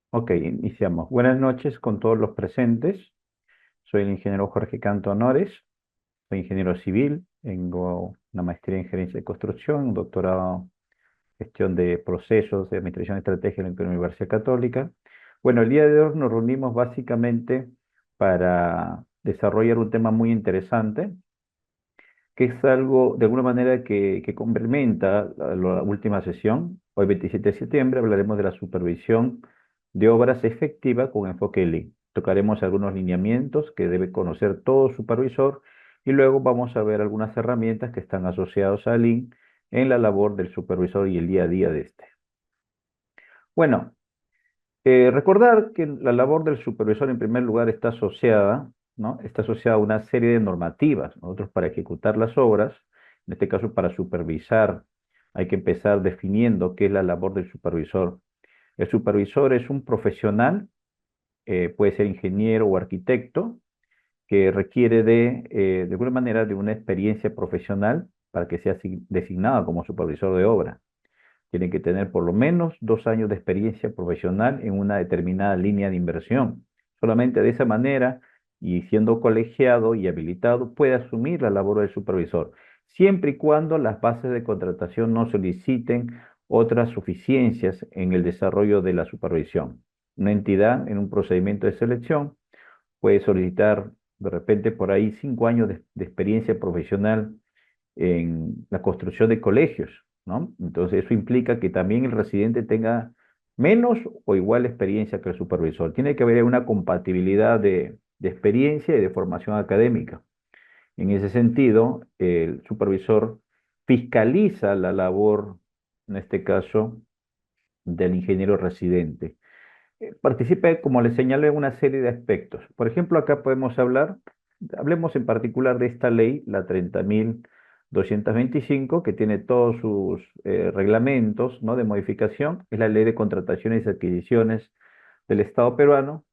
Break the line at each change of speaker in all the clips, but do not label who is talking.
Ok, iniciamos. Buenas noches con todos los presentes. Soy el ingeniero Jorge Canto Honores. Soy ingeniero civil. Tengo una maestría en gerencia de construcción, un doctorado en gestión de procesos de administración estratégica en la Universidad Católica. Bueno, el día de hoy nos reunimos básicamente para desarrollar un tema muy interesante, que es algo de alguna manera que complementa la última sesión. Hoy, 27 de septiembre, hablaremos de la supervisión de obras efectiva con enfoque Lean. Tocaremos algunos lineamientos que debe conocer todo supervisor y luego vamos a ver algunas herramientas que están asociadas a Lean en la labor del supervisor y el día a día de este. Bueno, recordar que la labor del supervisor en primer lugar está asociada, ¿no? Está asociada a una serie de normativas. Nosotros para ejecutar las obras, en este caso para supervisar, hay que empezar definiendo qué es la labor del supervisor. El supervisor es un profesional, puede ser ingeniero o arquitecto, que requiere de alguna manera de una experiencia profesional para que sea designado como supervisor de obra. Tienen que tener por lo menos 2 años de experiencia profesional en una determinada línea de inversión. Solamente de esa manera, y siendo colegiado y habilitado, puede asumir la labor del supervisor, siempre y cuando las bases de contratación no soliciten otras suficiencias en el desarrollo de la supervisión. Una entidad en un procedimiento de selección puede solicitar de repente por ahí 5 años de experiencia profesional en la construcción de colegios, ¿no? Entonces eso implica que también el residente tenga menos o igual experiencia que el supervisor. Tiene que haber una compatibilidad de experiencia y de formación académica. En ese sentido, el supervisor fiscaliza la labor, en este caso, del ingeniero residente. Participa, como les señalé, en una serie de aspectos. Por ejemplo, acá podemos hablemos en particular de esta ley, la 30.225, que tiene todos sus reglamentos, ¿no?, de modificación. Es la ley de contrataciones y adquisiciones del Estado peruano,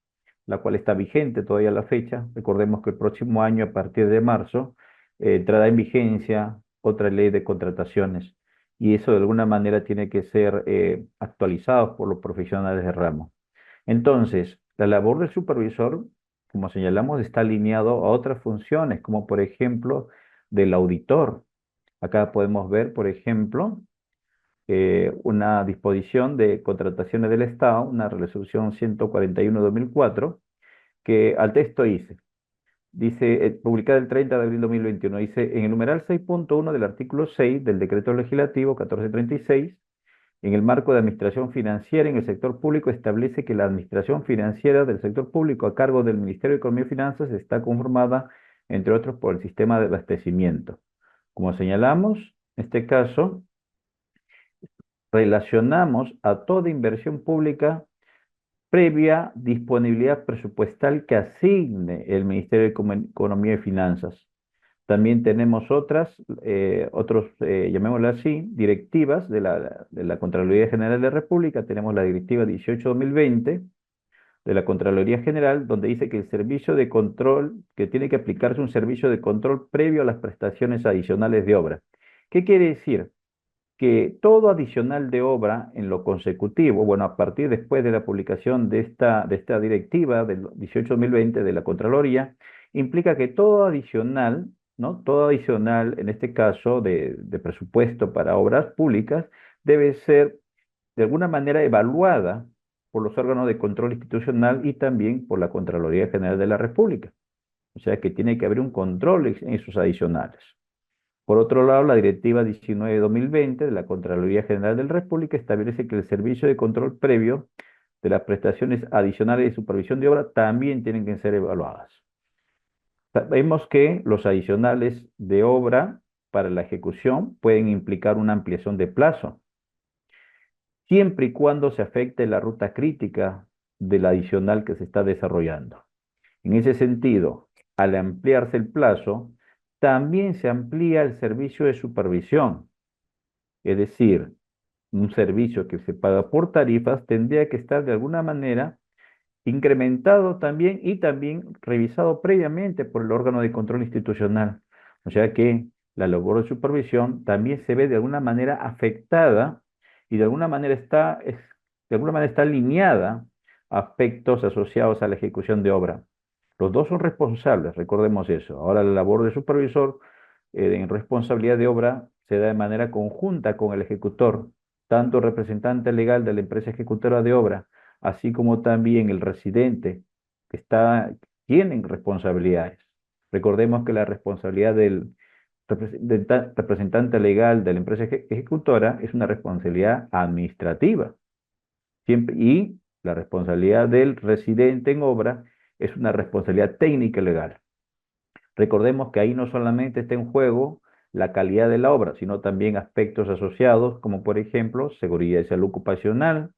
la cual está vigente todavía a la fecha. Recordemos que el próximo año, a partir de marzo, entrará en vigencia otra ley de contrataciones y eso de alguna manera tiene que ser actualizado por los profesionales de ramo. Entonces, la labor del supervisor, como señalamos, está alineado a otras funciones, como por ejemplo del auditor. Acá podemos ver, por ejemplo, una disposición de contrataciones del Estado, una resolución 141/2004, que al texto dice, publicada el 30 de abril de 2021, dice, en el numeral 6.1 del artículo 6 del decreto legislativo 1436, en el marco de administración financiera en el sector público, establece que la administración financiera del sector público a cargo del Ministerio de Economía y Finanzas está conformada, entre otros, por el sistema de abastecimiento. Como señalamos, en este caso, relacionamos a toda inversión pública previa disponibilidad presupuestal que asigne el Ministerio de Economía y Finanzas. También tenemos llamémoslo así, directivas de la Contraloría General de la República. Tenemos la directiva 18/2020 de la Contraloría General, donde dice que el servicio de control, que tiene que aplicarse un servicio de control previo a las prestaciones adicionales de obra. ¿Qué quiere decir? Que todo adicional de obra en lo consecutivo, bueno, a partir después de la publicación de esta directiva del 18/2020 de la Contraloría, implica que todo adicional, ¿no? Todo adicional, en este caso de presupuesto para obras públicas, debe ser de alguna manera evaluada por los órganos de control institucional y también por la Contraloría General de la República. O sea que tiene que haber un control en esos adicionales. Por otro lado, la Directiva 19/2020 de la Contraloría General de la República establece que el servicio de control previo de las prestaciones adicionales de supervisión de obra también tienen que ser evaluadas. Sabemos que los adicionales de obra para la ejecución pueden implicar una ampliación de plazo, siempre y cuando se afecte la ruta crítica del adicional que se está desarrollando. En ese sentido, al ampliarse el plazo, también se amplía el servicio de supervisión. Es decir, un servicio que se paga por tarifas tendría que estar de alguna manera incrementado también y también revisado previamente por el órgano de control institucional. O sea que la labor de supervisión también se ve de alguna manera afectada y de alguna manera está alineada a aspectos asociados a la ejecución de obra. Los dos son responsables, recordemos eso. Ahora la labor de supervisor en responsabilidad de obra se da de manera conjunta con el ejecutor, tanto el representante legal de la empresa ejecutora de obra, así como también el residente, que tienen responsabilidades. Recordemos que la responsabilidad del representante legal de la empresa ejecutora es una responsabilidad administrativa. Y la responsabilidad del residente en obra es una responsabilidad técnica y legal. Recordemos que ahí no solamente está en juego la calidad de la obra, sino también aspectos asociados, como por ejemplo seguridad y salud ocupacional,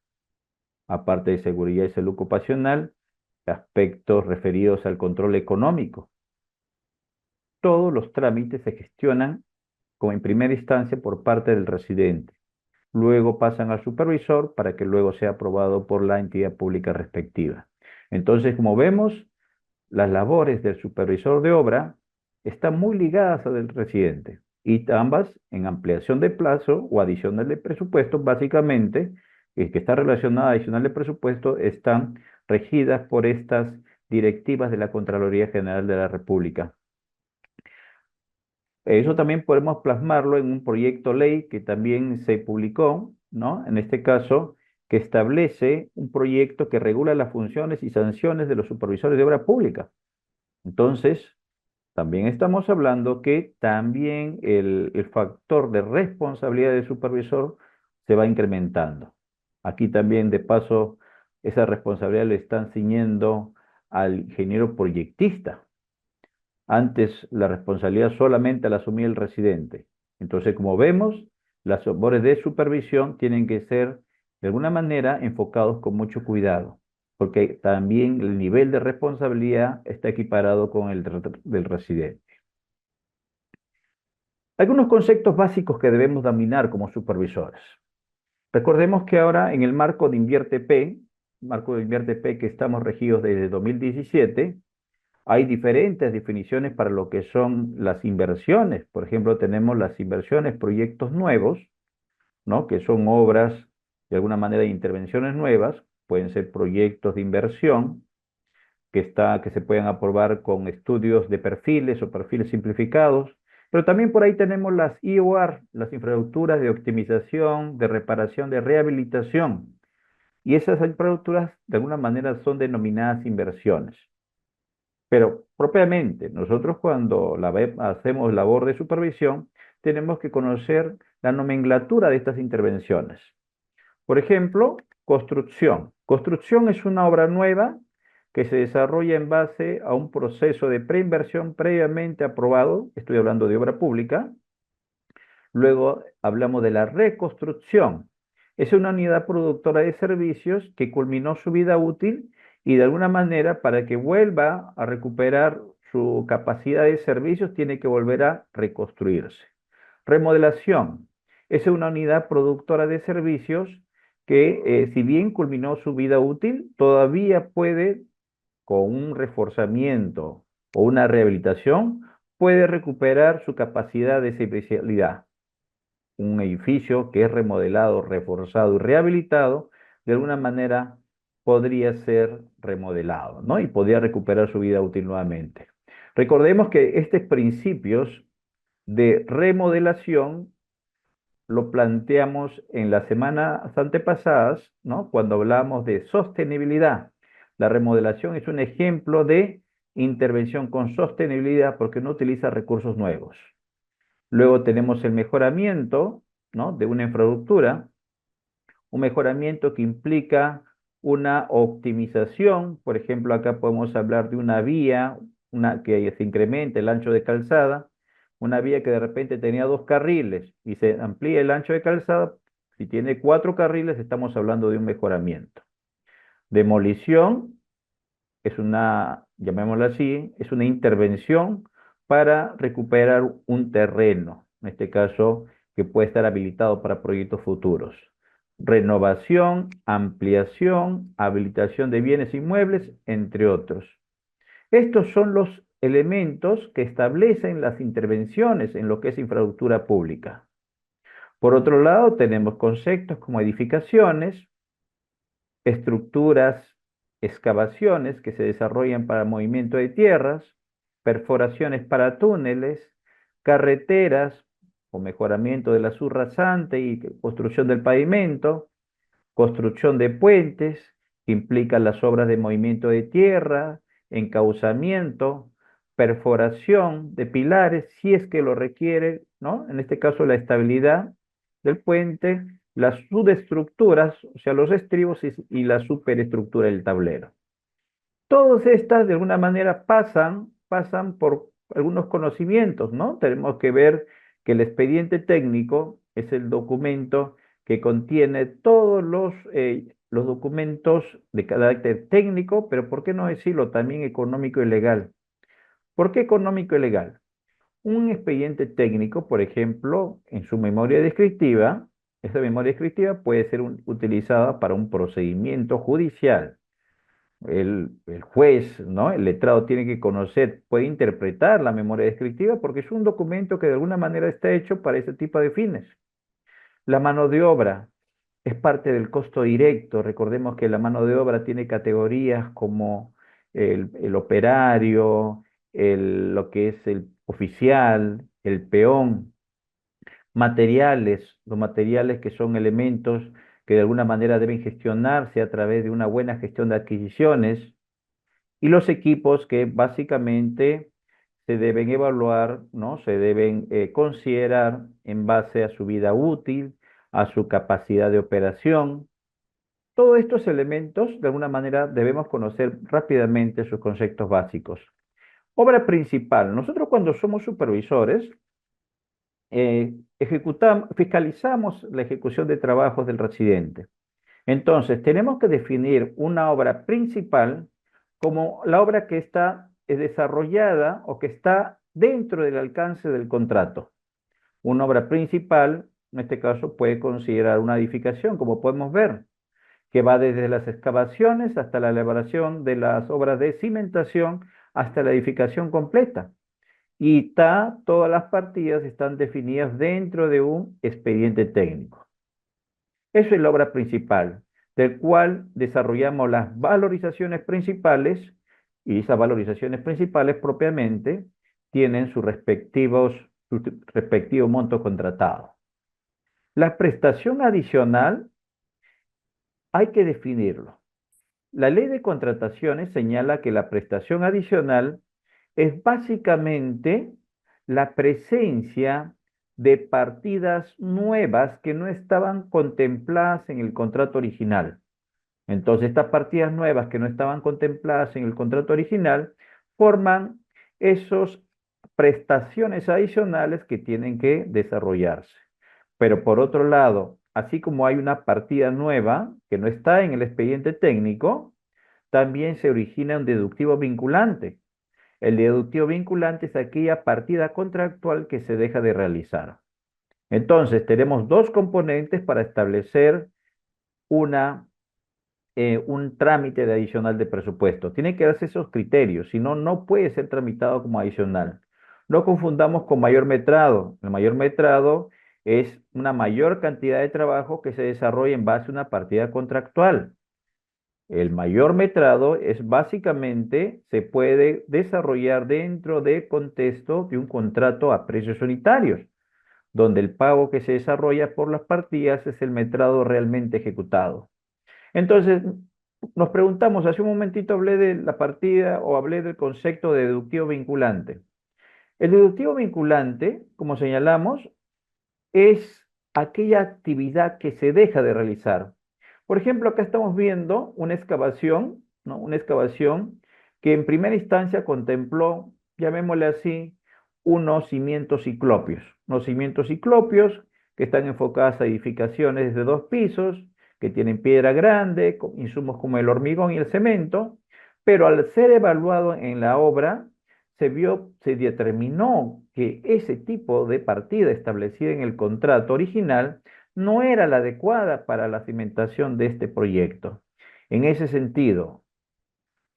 aparte de seguridad y salud ocupacional, aspectos referidos al control económico. Todos los trámites se gestionan como en primera instancia por parte del residente. Luego pasan al supervisor para que luego sea aprobado por la entidad pública respectiva. Entonces, como vemos, las labores del supervisor de obra están muy ligadas a del residente y ambas en ampliación de plazo o adicional de presupuesto, básicamente, que está relacionada a adicional de presupuesto, están regidas por estas directivas de la Contraloría General de la República. Eso también podemos plasmarlo en un proyecto ley que también se publicó, ¿no? En este caso, que establece un proyecto que regula las funciones y sanciones de los supervisores de obra pública. Entonces, también estamos hablando que también el factor de responsabilidad del supervisor se va incrementando. Aquí también, de paso, esa responsabilidad le están ciñendo al ingeniero proyectista. Antes la responsabilidad solamente la asumía el residente. Entonces, como vemos, las labores de supervisión tienen que ser de alguna manera enfocados con mucho cuidado, porque también el nivel de responsabilidad está equiparado con el del residente. Algunos conceptos básicos que debemos dominar como supervisores. Recordemos que ahora en el marco de Invierte P que estamos regidos desde 2017, hay diferentes definiciones para lo que son las inversiones. Por ejemplo, tenemos las inversiones, proyectos nuevos, ¿no? Que son obras, de alguna manera, de intervenciones nuevas. Pueden ser proyectos de inversión que se pueden aprobar con estudios de perfiles o perfiles simplificados. Pero también por ahí tenemos las IOR, las infraestructuras de optimización, de reparación, de rehabilitación. Y esas infraestructuras, de alguna manera, son denominadas inversiones. Pero propiamente, nosotros cuando hacemos labor de supervisión, tenemos que conocer la nomenclatura de estas intervenciones. Por ejemplo, construcción. Construcción es una obra nueva que se desarrolla en base a un proceso de preinversión previamente aprobado. Estoy hablando de obra pública. Luego hablamos de la reconstrucción. Es una unidad productora de servicios que culminó su vida útil y de alguna manera para que vuelva a recuperar su capacidad de servicios tiene que volver a reconstruirse. Remodelación. Es una unidad productora de servicios que si bien culminó su vida útil, todavía puede, con un reforzamiento o una rehabilitación, puede recuperar su capacidad de servicialidad. Un edificio que es remodelado, reforzado y rehabilitado, de alguna manera podría ser remodelado, ¿no? Y podría recuperar su vida útil nuevamente. Recordemos que estos principios de remodelación lo planteamos en las semanas antepasadas, ¿no? Cuando hablamos de sostenibilidad. La remodelación es un ejemplo de intervención con sostenibilidad porque no utiliza recursos nuevos. Luego tenemos el mejoramiento, ¿no? De una infraestructura, un mejoramiento que implica una optimización. Por ejemplo, acá podemos hablar de una vía, que se incremente el ancho de calzada, una vía que de repente tenía 2 carriles y se amplía el ancho de calzada. Si tiene 4 carriles, estamos hablando de un mejoramiento. Demolición es llamémoslo así, es una intervención para recuperar un terreno, en este caso, que puede estar habilitado para proyectos futuros. renovación, ampliación, habilitación de bienes inmuebles, entre otros. Estos son los elementos que establecen las intervenciones en lo que es infraestructura pública. Por otro lado, tenemos conceptos como edificaciones, estructuras, excavaciones que se desarrollan para movimiento de tierras, perforaciones para túneles, carreteras o mejoramiento de la subrasante y construcción del pavimento, construcción de puentes, que implican las obras de movimiento de tierra, encauzamiento, perforación de pilares, si es que lo requiere, ¿no? En este caso, la estabilidad del puente, las subestructuras, o sea, los estribos y la superestructura del tablero. Todas estas, de alguna manera, pasan por algunos conocimientos, ¿no? Tenemos que ver que el expediente técnico es el documento que contiene todos los documentos de carácter técnico, pero ¿por qué no decirlo también económico y legal? ¿Por qué económico y legal? Un expediente técnico, por ejemplo, en su memoria descriptiva, esa memoria descriptiva puede ser utilizada para un procedimiento judicial. El juez, ¿no? El letrado tiene que conocer, puede interpretar la memoria descriptiva porque es un documento que de alguna manera está hecho para ese tipo de fines. La mano de obra es parte del costo directo. Recordemos que la mano de obra tiene categorías como el operario, lo que es el oficial, el peón, materiales, los materiales que son elementos que de alguna manera deben gestionarse a través de una buena gestión de adquisiciones y los equipos que básicamente se deben evaluar, ¿no? Se deben considerar en base a su vida útil, a su capacidad de operación. Todos estos elementos, de alguna manera, debemos conocer rápidamente sus conceptos básicos. Obra principal. Nosotros cuando somos supervisores, fiscalizamos la ejecución de trabajos del residente. Entonces, tenemos que definir una obra principal como la obra que está desarrollada o que está dentro del alcance del contrato. Una obra principal, en este caso, puede considerar una edificación, como podemos ver, que va desde las excavaciones hasta la elaboración de las obras de cimentación hasta la edificación completa. Y todas las partidas están definidas dentro de un expediente técnico. Eso es la obra principal, del cual desarrollamos las valorizaciones principales y esas valorizaciones principales propiamente tienen su respectivo monto contratado. La prestación adicional hay que definirlo. La ley de contrataciones señala que la prestación adicional es básicamente la presencia de partidas nuevas que no estaban contempladas en el contrato original. Entonces, estas partidas nuevas que no estaban contempladas en el contrato original forman esas prestaciones adicionales que tienen que desarrollarse. Pero por otro lado, así como hay una partida nueva que no está en el expediente técnico, también se origina un deductivo vinculante. El deductivo vinculante es aquella partida contractual que se deja de realizar. Entonces, tenemos dos componentes para establecer un trámite de adicional de presupuesto. Tiene que darse esos criterios, si no, no puede ser tramitado como adicional. No confundamos con mayor metrado. El mayor metrado es una mayor cantidad de trabajo que se desarrolla en base a una partida contractual. El mayor metrado es básicamente, se puede desarrollar dentro del contexto de un contrato a precios unitarios, donde el pago que se desarrolla por las partidas es el metrado realmente ejecutado. Entonces, nos preguntamos, hace un momentito hablé de la partida o hablé del concepto de deductivo vinculante. El deductivo vinculante, como señalamos, es aquella actividad que se deja de realizar. Por ejemplo, acá estamos viendo una excavación, ¿no? Una excavación que en primera instancia contempló, llamémosle así, unos cimientos ciclopios que están enfocadas a edificaciones de 2 pisos, que tienen piedra grande, insumos como el hormigón y el cemento, pero al ser evaluado en la obra, se determinó que ese tipo de partida establecida en el contrato original no era la adecuada para la cimentación de este proyecto. En ese sentido,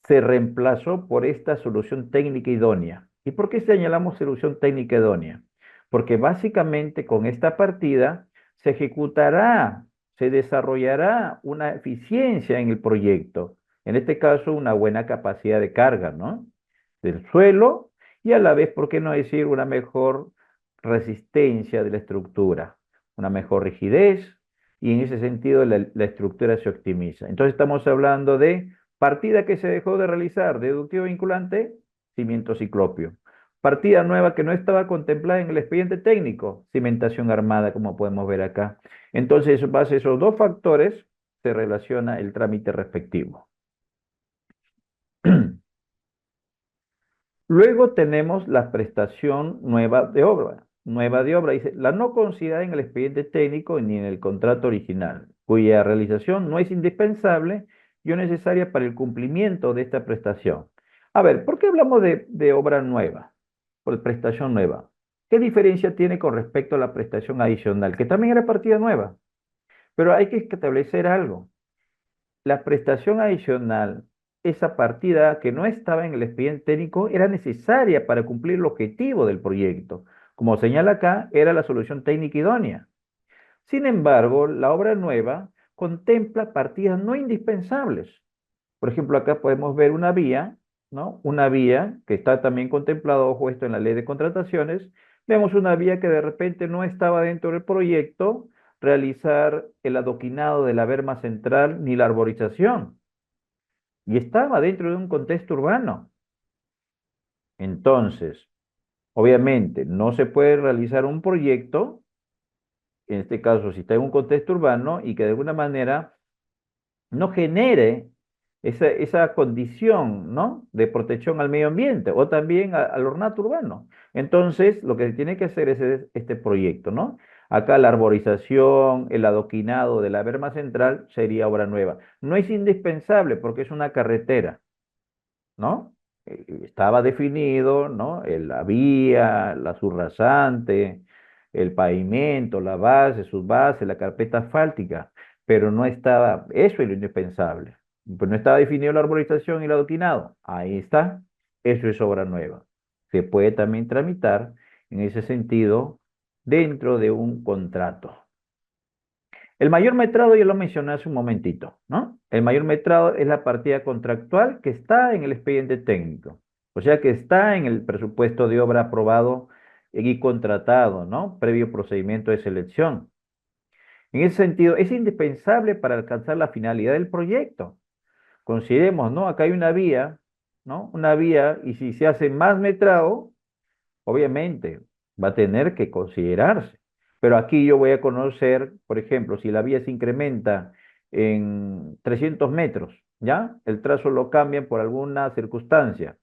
se reemplazó por esta solución técnica idónea. ¿Y por qué señalamos solución técnica idónea? Porque básicamente con esta partida se ejecutará, se desarrollará una eficiencia en el proyecto. En este caso, una buena capacidad de carga, ¿no? Del suelo y a la vez, ¿por qué no decir una mejor resistencia de la estructura, una mejor rigidez? Y en ese sentido la estructura se optimiza. Entonces estamos hablando de partida que se dejó de realizar, deductivo vinculante, cimiento ciclopio. Partida nueva que no estaba contemplada en el expediente técnico, cimentación armada, como podemos ver acá. Entonces, en base a esos dos factores, se relaciona el trámite respectivo. Luego tenemos la prestación nueva de obra. Nueva de obra dice, la no considerada en el expediente técnico ni en el contrato original, cuya realización no es indispensable y o necesaria para el cumplimiento de esta prestación. A ver, ¿por qué hablamos de obra nueva? Por prestación nueva. ¿Qué diferencia tiene con respecto a la prestación adicional? Que también era partida nueva. Pero hay que establecer algo. La prestación adicional, esa partida que no estaba en el expediente técnico, era necesaria para cumplir el objetivo del proyecto. Como señala acá, era la solución técnica idónea. Sin embargo, la obra nueva contempla partidas no indispensables. Por ejemplo, acá podemos ver una vía, ¿no? Una vía que está también contemplado, ojo, esto en la ley de contrataciones. Vemos una vía que de repente no estaba dentro del proyecto, realizar el adoquinado de la berma central ni la arborización. Y estaba dentro de un contexto urbano. Entonces, obviamente, no se puede realizar un proyecto, en este caso, si está en un contexto urbano, y que de alguna manera no genere esa condición, ¿no? De protección al medio ambiente o también al ornato urbano. Entonces, lo que se tiene que hacer es este proyecto, ¿no? Acá la arborización, el adoquinado de la berma central sería obra nueva. No es indispensable porque es una carretera, ¿no? Estaba definido, ¿no? La vía, la subrasante, el pavimento, la base, sus bases, la carpeta asfáltica, pero no estaba, eso es lo indispensable. Pues no estaba definido la arborización y el adoquinado. Ahí está, eso es obra nueva. Se puede también tramitar en ese sentido dentro de un contrato. El mayor metrado ya lo mencioné hace un momentito, ¿no? El mayor metrado es la partida contractual que está en el expediente técnico, o sea que está en el presupuesto de obra aprobado y contratado, ¿no? Previo procedimiento de selección. En ese sentido, es indispensable para alcanzar la finalidad del proyecto. Consideremos, ¿no? Acá hay una vía, ¿no? Una vía, y si se hace más metrado, obviamente va a tener que considerarse. Pero aquí yo voy a conocer, por ejemplo, si la vía se incrementa en 300 metros, ¿ya? El trazo lo cambian por alguna circunstancia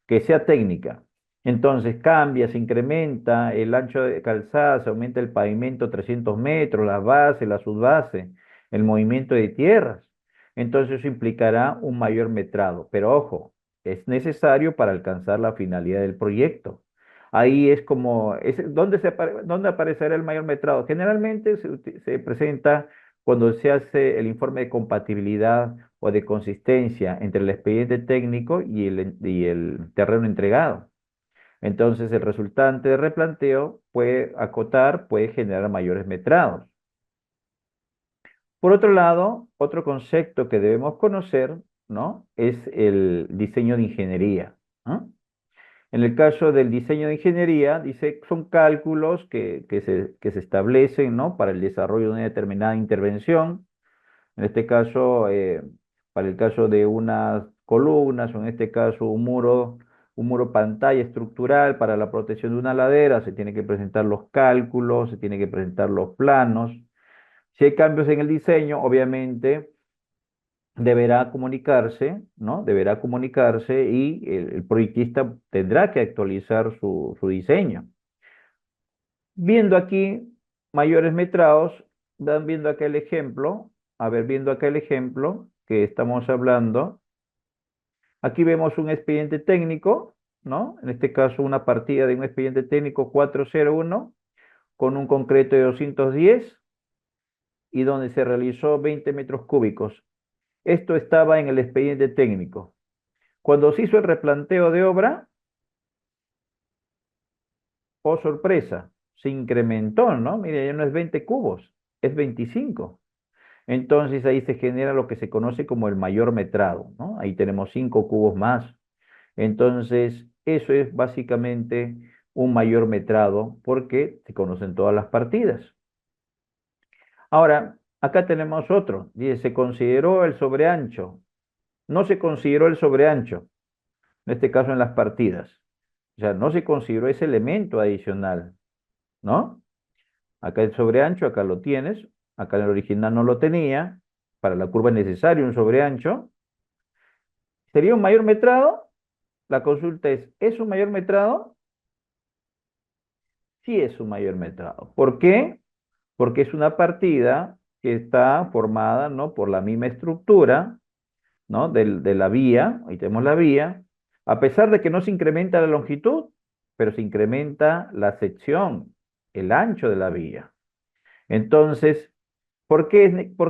que sea técnica. Entonces cambia, se incrementa el ancho de calzada, se aumenta el pavimento 300 metros, la base, la subbase, el movimiento de tierras. Entonces eso implicará un mayor metrado. Pero ojo, es necesario para alcanzar la finalidad del proyecto. Ahí es como, ¿dónde aparecerá el mayor metrado? Generalmente se presenta cuando se hace el informe de compatibilidad o de consistencia entre el expediente técnico y el terreno entregado. Entonces, el resultante de replanteo puede acotar, puede generar mayores metrados. Por otro lado, otro concepto que debemos conocer, ¿no? Es el diseño de ingeniería, ¿no? En el caso del diseño de ingeniería, dice, son cálculos que se establecen, ¿no? Para el desarrollo de una determinada intervención. En este caso, para el caso de unas columnas, o en este caso un muro pantalla estructural para la protección de una ladera, se tiene que presentar los cálculos, se tiene que presentar los planos. Si hay cambios en el diseño, obviamente deberá comunicarse, ¿no? Deberá comunicarse y el proyectista tendrá que actualizar su diseño. Viendo aquí mayores metrados, dan viendo acá el ejemplo, a ver, viendo acá el ejemplo que estamos hablando, aquí vemos un expediente técnico, ¿no? En este caso una partida de un expediente técnico 401 con un concreto de 210, y donde se realizó 20 metros cúbicos. Esto estaba en el expediente técnico. Cuando se hizo el replanteo de obra, oh sorpresa, se incrementó, ¿no? Mire, ya no es 20 cubos, es 25. Entonces ahí se genera lo que se conoce como el mayor metrado, ¿no? Ahí tenemos 5 cubos más. Entonces, eso es básicamente un mayor metrado porque se conocen todas las partidas. Ahora, acá tenemos otro. Dice, se consideró el sobreancho. No se consideró el sobreancho, en este caso en las partidas. O sea, no se consideró ese elemento adicional, ¿no? Acá el sobreancho, acá lo tienes. Acá en el original no lo tenía. Para la curva es necesario un sobreancho. ¿Sería un mayor metrado? La consulta ¿es un mayor metrado? Sí es un mayor metrado. ¿Por qué? Porque es una partida que está formada, ¿no? Por la misma estructura, ¿no? De la vía, ahí tenemos la vía, a pesar de que no se incrementa la longitud, pero se incrementa la sección, el ancho de la vía. Entonces, por qué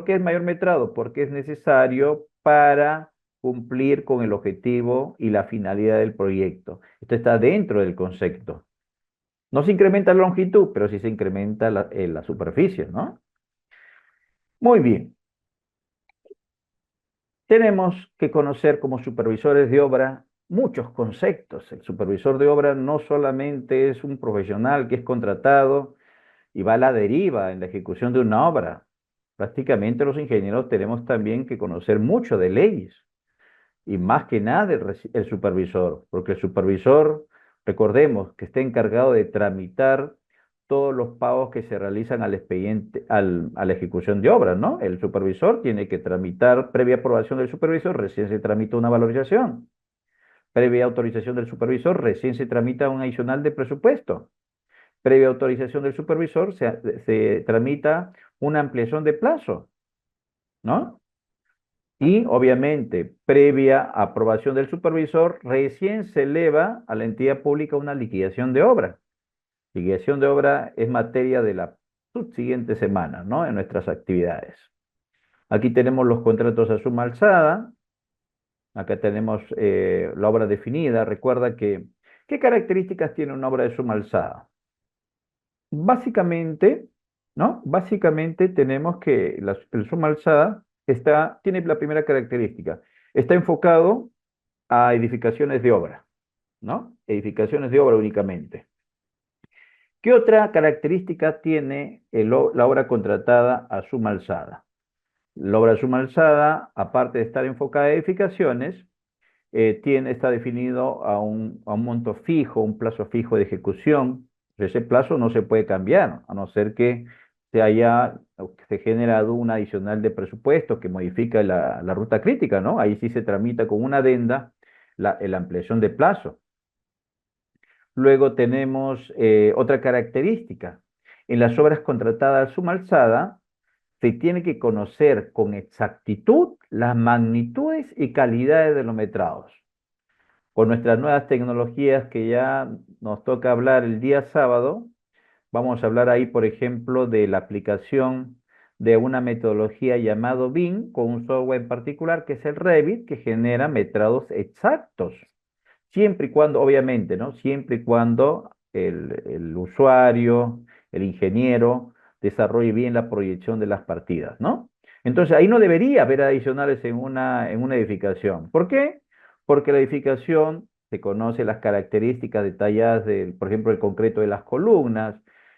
es mayor metrado? Porque es necesario para cumplir con el objetivo y la finalidad del proyecto. Esto está dentro del concepto. No se incrementa la longitud, pero sí se incrementa la superficie, ¿no? Muy bien. Tenemos que conocer como supervisores de obra muchos conceptos. El supervisor de obra no solamente es un profesional que es contratado y va a la deriva en la ejecución de una obra. Prácticamente los ingenieros tenemos también que conocer mucho de leyes y más que nada el supervisor, porque el supervisor, recordemos que está encargado de tramitar todos los pagos que se realizan al expediente, a la ejecución de obras, ¿no? El supervisor tiene que tramitar, previa aprobación del supervisor, recién se tramita una valorización. Previa autorización del supervisor, recién se tramita un adicional de presupuesto. Previa autorización del supervisor, se tramita una ampliación de plazo, ¿no? Y obviamente, previa aprobación del supervisor, recién se eleva a la entidad pública una liquidación de obra. Liquidación de obra es materia de la subsiguiente semana, ¿no? En nuestras actividades. Aquí tenemos los contratos a suma alzada. Acá tenemos la obra definida. Recuerda que, ¿qué características tiene una obra de suma alzada? Básicamente, ¿no? Básicamente tenemos que el suma alzada tiene la primera característica. Está enfocado a edificaciones de obra, ¿no? Edificaciones de obra únicamente. ¿Qué otra característica tiene la obra contratada a suma alzada? La obra a suma alzada, aparte de estar enfocada a edificaciones, está definido a un monto fijo, un plazo fijo de ejecución. Ese plazo no se puede cambiar, a no ser que se generado un adicional de presupuesto que modifica la ruta crítica, ¿no? Ahí sí se tramita con una adenda la ampliación de plazo. Luego tenemos otra característica. En las obras contratadas a suma alzada, se tiene que conocer con exactitud las magnitudes y calidades de los metrados. Con nuestras nuevas tecnologías que ya nos toca hablar el día sábado, vamos a hablar ahí, por ejemplo, de la aplicación de una metodología llamado BIM con un software en particular que es el Revit, que genera metrados exactos. Siempre y cuando, obviamente, ¿no? Siempre y cuando el usuario, el ingeniero, desarrolle bien la proyección de las partidas, ¿no? Entonces, ahí no debería haber adicionales en una edificación. ¿Por qué? Porque la edificación se conoce las características detalladas, por ejemplo, el concreto de las columnas,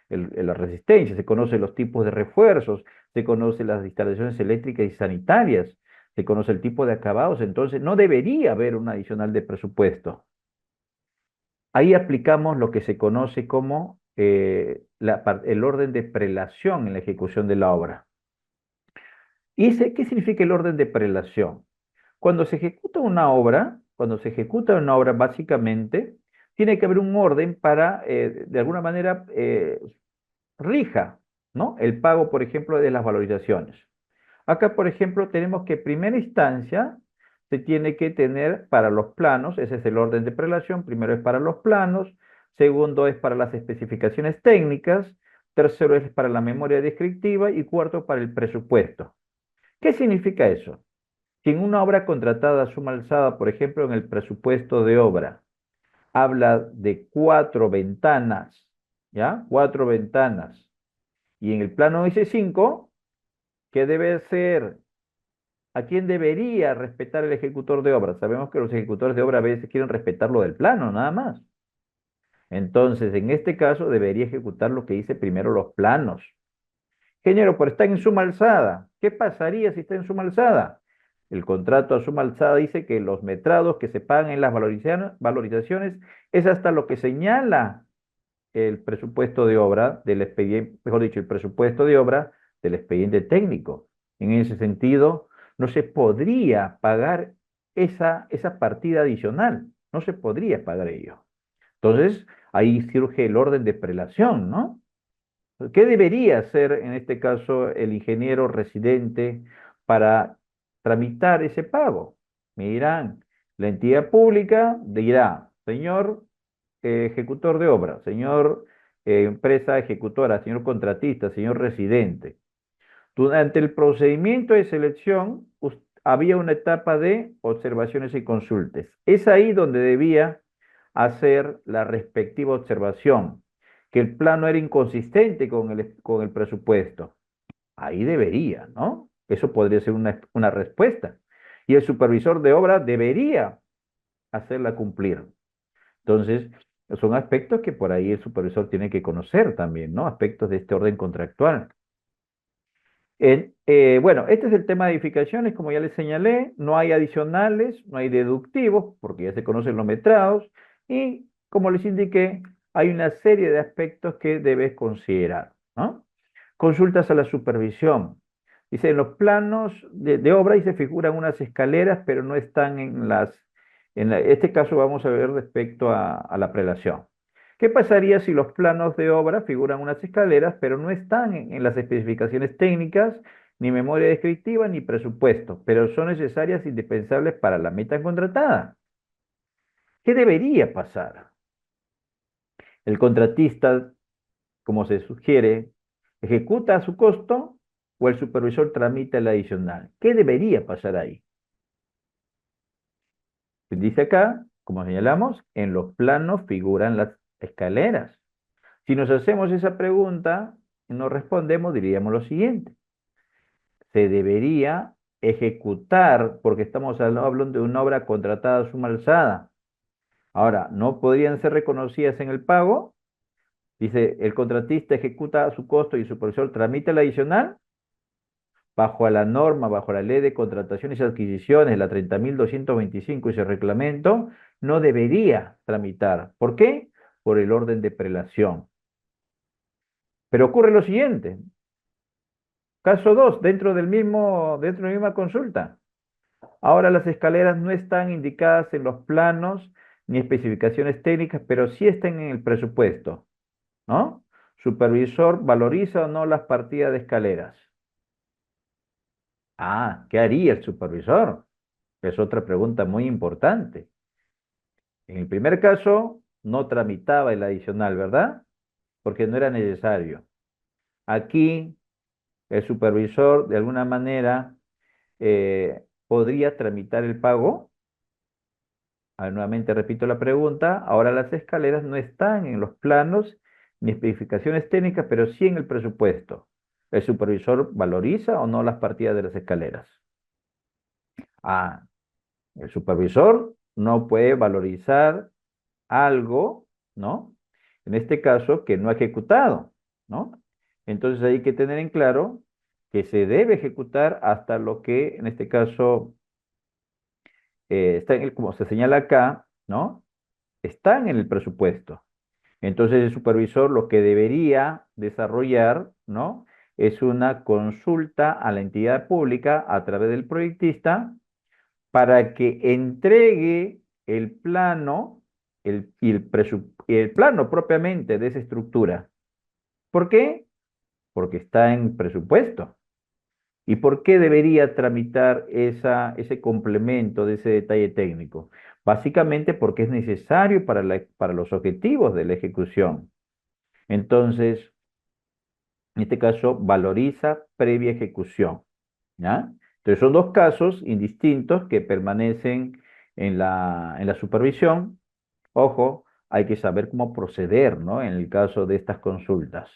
la resistencia, se conocen los tipos de refuerzos, se conocen las instalaciones eléctricas y sanitarias, se conoce el tipo de acabados, entonces no debería haber un adicional de presupuesto. Ahí aplicamos lo que se conoce como el orden de prelación en la ejecución de la obra. ¿Qué significa el orden de prelación? Cuando se ejecuta una obra básicamente, tiene que haber un orden para, de alguna manera, rija, ¿no? El pago, por ejemplo, de las valorizaciones. Acá, por ejemplo, tenemos que en primera instancia se tiene que tener para los planos, ese es el orden de prelación, primero es para los planos, segundo es para las especificaciones técnicas, tercero es para la memoria descriptiva y cuarto para el presupuesto. ¿Qué significa eso? Si en una obra contratada a suma alzada, por ejemplo, en el presupuesto de obra, habla de 4 ventanas, ¿ya? 4 ventanas. Y en el plano dice 5, ¿qué debe ser? ¿A quién debería respetar el ejecutor de obra? Sabemos que los ejecutores de obra a veces quieren respetar lo del plano, nada más. Entonces, en este caso, debería ejecutar lo que dice primero los planos. Ingeniero, pero está en suma alzada. ¿Qué pasaría si está en suma alzada? El contrato a suma alzada dice que los metrados que se pagan en las valorizaciones es hasta lo que señala el presupuesto de obra del expediente, mejor dicho, el presupuesto de obra del expediente técnico. En ese sentido, no se podría pagar esa partida adicional. No se podría pagar ello. Entonces, ahí surge el orden de prelación, ¿no? ¿Qué debería hacer en este caso el ingeniero residente para tramitar ese pago? Me dirán, la entidad pública dirá, señor ejecutor de obra, señor empresa ejecutora, señor contratista, señor residente. Durante el procedimiento de selección había una etapa de observaciones y consultas. Es ahí donde debía hacer la respectiva observación, que el plano era inconsistente con el presupuesto. Ahí debería, ¿no? Eso podría ser una respuesta. Y el supervisor de obra debería hacerla cumplir. Entonces, son aspectos que por ahí el supervisor tiene que conocer también, ¿no? Aspectos de este orden contractual. Bueno, este es el tema de edificaciones, como ya les señalé, no hay adicionales, no hay deductivos, porque ya se conocen los metrados, y como les indiqué, hay una serie de aspectos que debes considerar, ¿no? Consultas a la supervisión. Dice, en los planos de obra y se figuran unas escaleras, pero no están este caso vamos a ver respecto a la prelación. ¿Qué pasaría si los planos de obra figuran unas escaleras, pero no están en las especificaciones técnicas, ni memoria descriptiva, ni presupuesto, pero son necesarias e indispensables para la meta contratada? ¿Qué debería pasar? El contratista, como se sugiere, ejecuta a su costo o el supervisor tramita el adicional. ¿Qué debería pasar ahí? Dice acá, como señalamos, en los planos figuran las escaleras. Si nos hacemos esa pregunta y nos respondemos, diríamos lo siguiente. Se debería ejecutar, porque estamos hablando de una obra contratada a suma alzada. Ahora, ¿no podrían ser reconocidas en el pago? Dice, el contratista ejecuta a su costo y el supervisor tramita el adicional. Bajo la norma, bajo la ley de contrataciones y adquisiciones, la 30.225 y ese reglamento, no debería tramitar. ¿Por qué? Por el orden de prelación. Pero ocurre lo siguiente. Caso 2, dentro de la misma consulta. Ahora las escaleras no están indicadas en los planos ni especificaciones técnicas, pero sí están en el presupuesto, ¿no? Supervisor valoriza o no las partidas de escaleras. Ah, ¿qué haría el supervisor? Es otra pregunta muy importante. En el primer caso, no tramitaba el adicional, ¿verdad? Porque no era necesario. Aquí, el supervisor, de alguna manera, podría tramitar el pago. A ver, nuevamente repito la pregunta. Ahora las escaleras no están en los planos ni especificaciones técnicas, pero sí en el presupuesto. ¿El supervisor valoriza o no las partidas de las escaleras? Ah, el supervisor no puede valorizar algo, ¿no? En este caso, que no ha ejecutado, ¿no? Entonces hay que tener en claro que se debe ejecutar hasta lo que, en este caso, está como se señala acá, ¿no? Están en el presupuesto. Entonces el supervisor lo que debería desarrollar, ¿no? Es una consulta a la entidad pública a través del proyectista para que entregue el plano y el plano propiamente de esa estructura. ¿Por qué? Porque está en presupuesto. ¿Y por qué debería tramitar ese complemento de ese detalle técnico? Básicamente porque es necesario para los objetivos de la ejecución. Entonces, En este caso, valoriza previa ejecución, ¿ya? Entonces, son dos casos indistintos que permanecen en la supervisión. Ojo, hay que saber cómo proceder, ¿no? En el caso de estas consultas.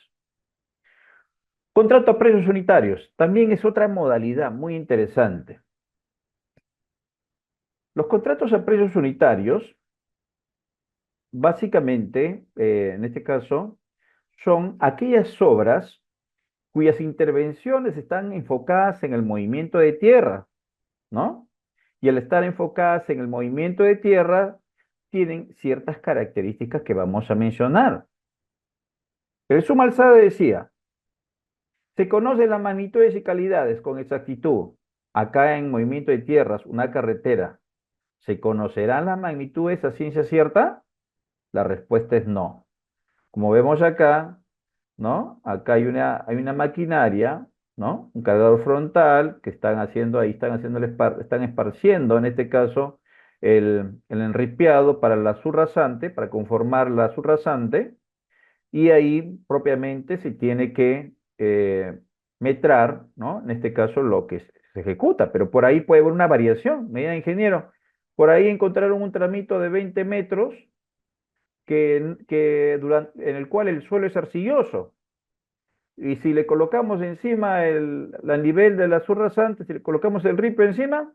Contrato a precios unitarios. También es otra modalidad muy interesante. Los contratos a precios unitarios, básicamente, en este caso, son aquellas obras cuyas intervenciones están enfocadas en el movimiento de tierra, ¿no? Y al estar enfocadas en el movimiento de tierra, tienen ciertas características que vamos a mencionar. El Suma Alzada decía, se conocen las magnitudes y calidades con exactitud. Acá en movimiento de tierras, una carretera, ¿se conocerán las magnitudes a ciencia cierta? La respuesta es no. Como vemos acá, ¿no? Acá hay una maquinaria, ¿no? Un cargador frontal que están haciendo ahí, están esparciendo en este caso el enripiado para la subrasante, para conformar la subrasante, y ahí propiamente se tiene que metrar, ¿no? En este caso lo que se ejecuta, pero por ahí puede haber una variación, me diga ingeniero. Por ahí encontraron un tramito de 20 metros en el cual el suelo es arcilloso. Y si le colocamos encima el nivel de la subrasante, si le colocamos el ripio encima,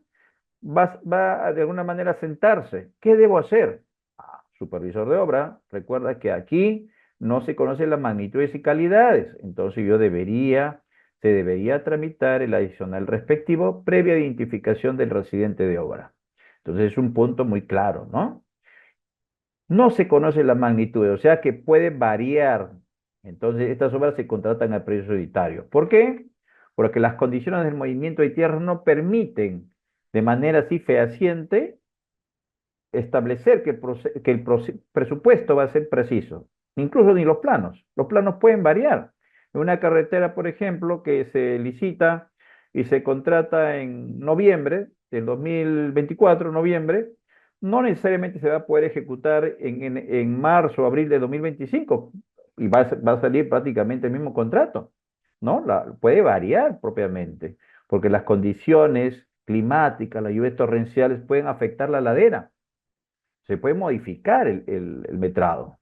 va de alguna manera a sentarse. ¿Qué debo hacer? Supervisor de obra, recuerda que aquí no se conocen las magnitudes y calidades, entonces se debería tramitar el adicional respectivo previa identificación del residente de obra. Entonces es un punto muy claro, ¿no? No se conoce la magnitud, o sea que puede variar. Entonces, estas obras se contratan a precio unitario. ¿Por qué? Porque las condiciones del movimiento de tierra no permiten de manera así fehaciente establecer que el presupuesto va a ser preciso. Incluso ni los planos. Los planos pueden variar. En una carretera, por ejemplo, que se licita y se contrata en noviembre del 2024, noviembre, no necesariamente se va a poder ejecutar en marzo o abril de 2025 y va a salir prácticamente el mismo contrato, ¿no? Puede variar propiamente, porque las condiciones climáticas, las lluvias torrenciales pueden afectar la ladera, se puede modificar el metrado.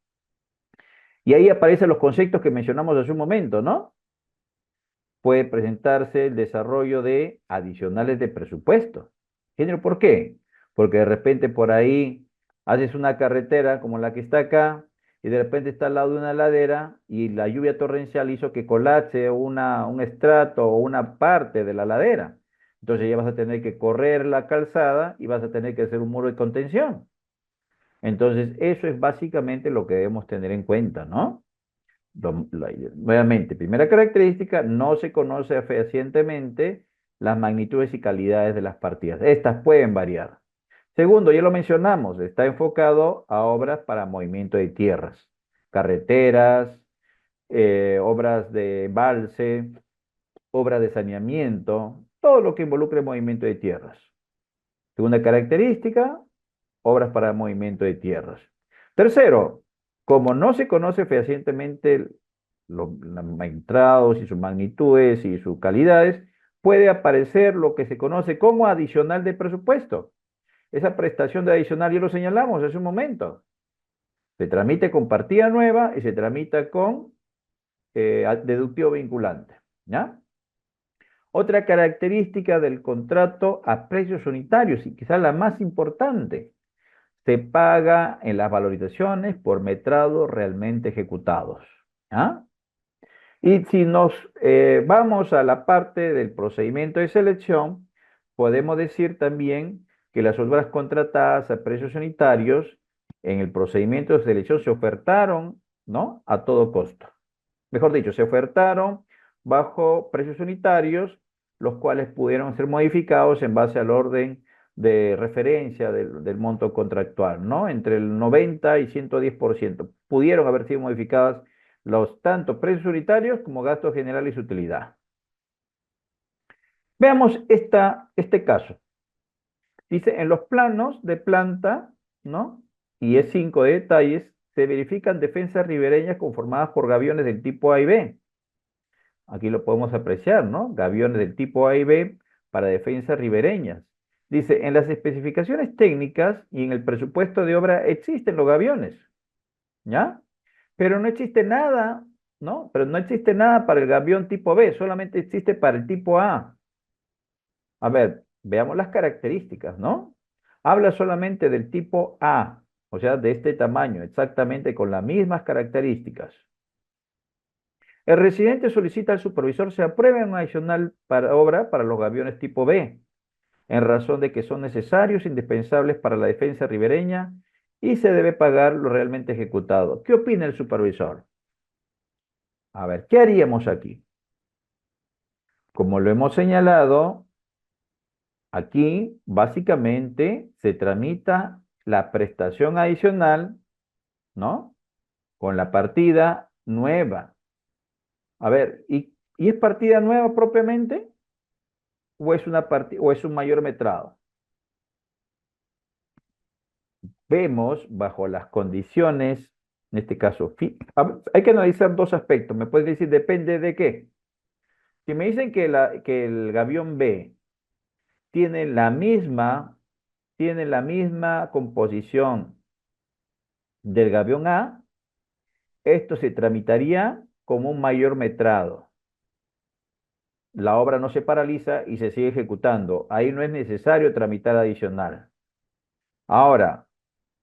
Y ahí aparecen los conceptos que mencionamos hace un momento, ¿no? Puede presentarse el desarrollo de adicionales de presupuesto. Género, ¿por qué? Porque de repente por ahí haces una carretera como la que está acá y de repente está al lado de una ladera y la lluvia torrencial hizo que colapse un estrato o una parte de la ladera. Entonces ya vas a tener que correr la calzada y vas a tener que hacer un muro de contención. Entonces, eso es básicamente lo que debemos tener en cuenta, ¿no? Nuevamente, primera característica, no se conoce fehacientemente las magnitudes y calidades de las partidas. Estas pueden variar. Segundo, ya lo mencionamos, está enfocado a obras para movimiento de tierras, carreteras, obras de embalse, obras de saneamiento, todo lo que involucre movimiento de tierras. Segunda característica, obras para movimiento de tierras. Tercero, como no se conoce fehacientemente los entrados y sus magnitudes y sus calidades, puede aparecer lo que se conoce como adicional de presupuesto. Esa prestación de adicional ya lo señalamos hace un momento. Se tramite con partida nueva y se tramita con deductivo vinculante. ¿Ya? Otra característica del contrato a precios unitarios, y quizás la más importante, se paga en las valorizaciones por metrados realmente ejecutados. ¿Ah? Y si nos vamos a la parte del procedimiento de selección, podemos decir también que las obras contratadas a precios unitarios en el procedimiento de selección se ofertaron, ¿no? A todo costo. Mejor dicho, se ofertaron bajo precios unitarios, los cuales pudieron ser modificados en base al orden de referencia del monto contractual, ¿no? Entre el 90 y 110%. Pudieron haber sido modificadas los tanto precios unitarios como gastos generales y utilidad. Veamos este caso. Dice, en los planos de planta, ¿no? Y E5 de detalles, se verifican defensas ribereñas conformadas por gaviones del tipo A y B. Aquí lo podemos apreciar, ¿no? Gaviones del tipo A y B para defensas ribereñas. Dice, en las especificaciones técnicas y en el presupuesto de obra existen los gaviones, ¿ya? Pero no existe nada, ¿no? Pero no existe nada para el gavión tipo B, solamente existe para el tipo A. A ver, veamos las características, ¿no? Habla solamente del tipo A, o sea, de este tamaño, exactamente con las mismas características. El residente solicita al supervisor se apruebe un adicional para obra para los gaviones tipo B, en razón de que son necesarios, indispensables para la defensa ribereña y se debe pagar lo realmente ejecutado. ¿Qué opina el supervisor? A ver, ¿qué haríamos aquí? Como lo hemos señalado, aquí básicamente se tramita la prestación adicional, ¿no? Con la partida nueva. A ver, ¿y es partida nueva propiamente o es o es un mayor metrado? Vemos bajo las condiciones, en este caso, hay que analizar dos aspectos. Me puedes decir, depende de qué. Si me dicen que el gavión B tiene tiene la misma composición del gavión A, esto se tramitaría como un mayor metrado. La obra no se paraliza y se sigue ejecutando. Ahí no es necesario tramitar adicional. Ahora,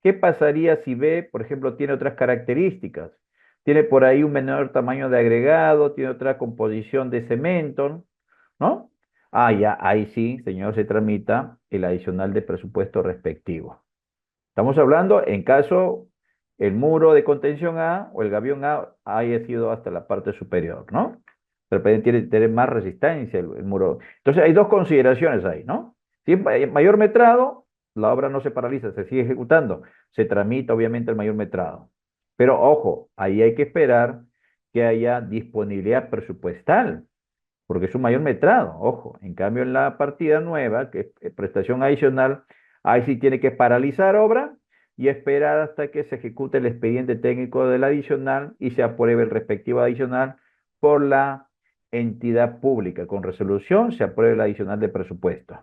¿qué pasaría si B, por ejemplo, tiene otras características? Tiene por ahí un menor tamaño de agregado, tiene otra composición de cemento, ¿no? Ah, ya, ahí sí, señor, se tramita el adicional de presupuesto respectivo. Estamos hablando en caso el muro de contención A o el gavión A haya sido hasta la parte superior, ¿no? De repente tiene que tener más resistencia el muro. Entonces hay dos consideraciones ahí, ¿no? Si es mayor metrado, la obra no se paraliza, se sigue ejecutando. Se tramita obviamente el mayor metrado. Pero ojo, ahí hay que esperar que haya disponibilidad presupuestal, porque es un mayor metrado, ojo. En cambio, en la partida nueva, que es prestación adicional, ahí sí tiene que paralizar obra y esperar hasta que se ejecute el expediente técnico del adicional y se apruebe el respectivo adicional por la entidad pública. Con resolución se apruebe el adicional de presupuesto.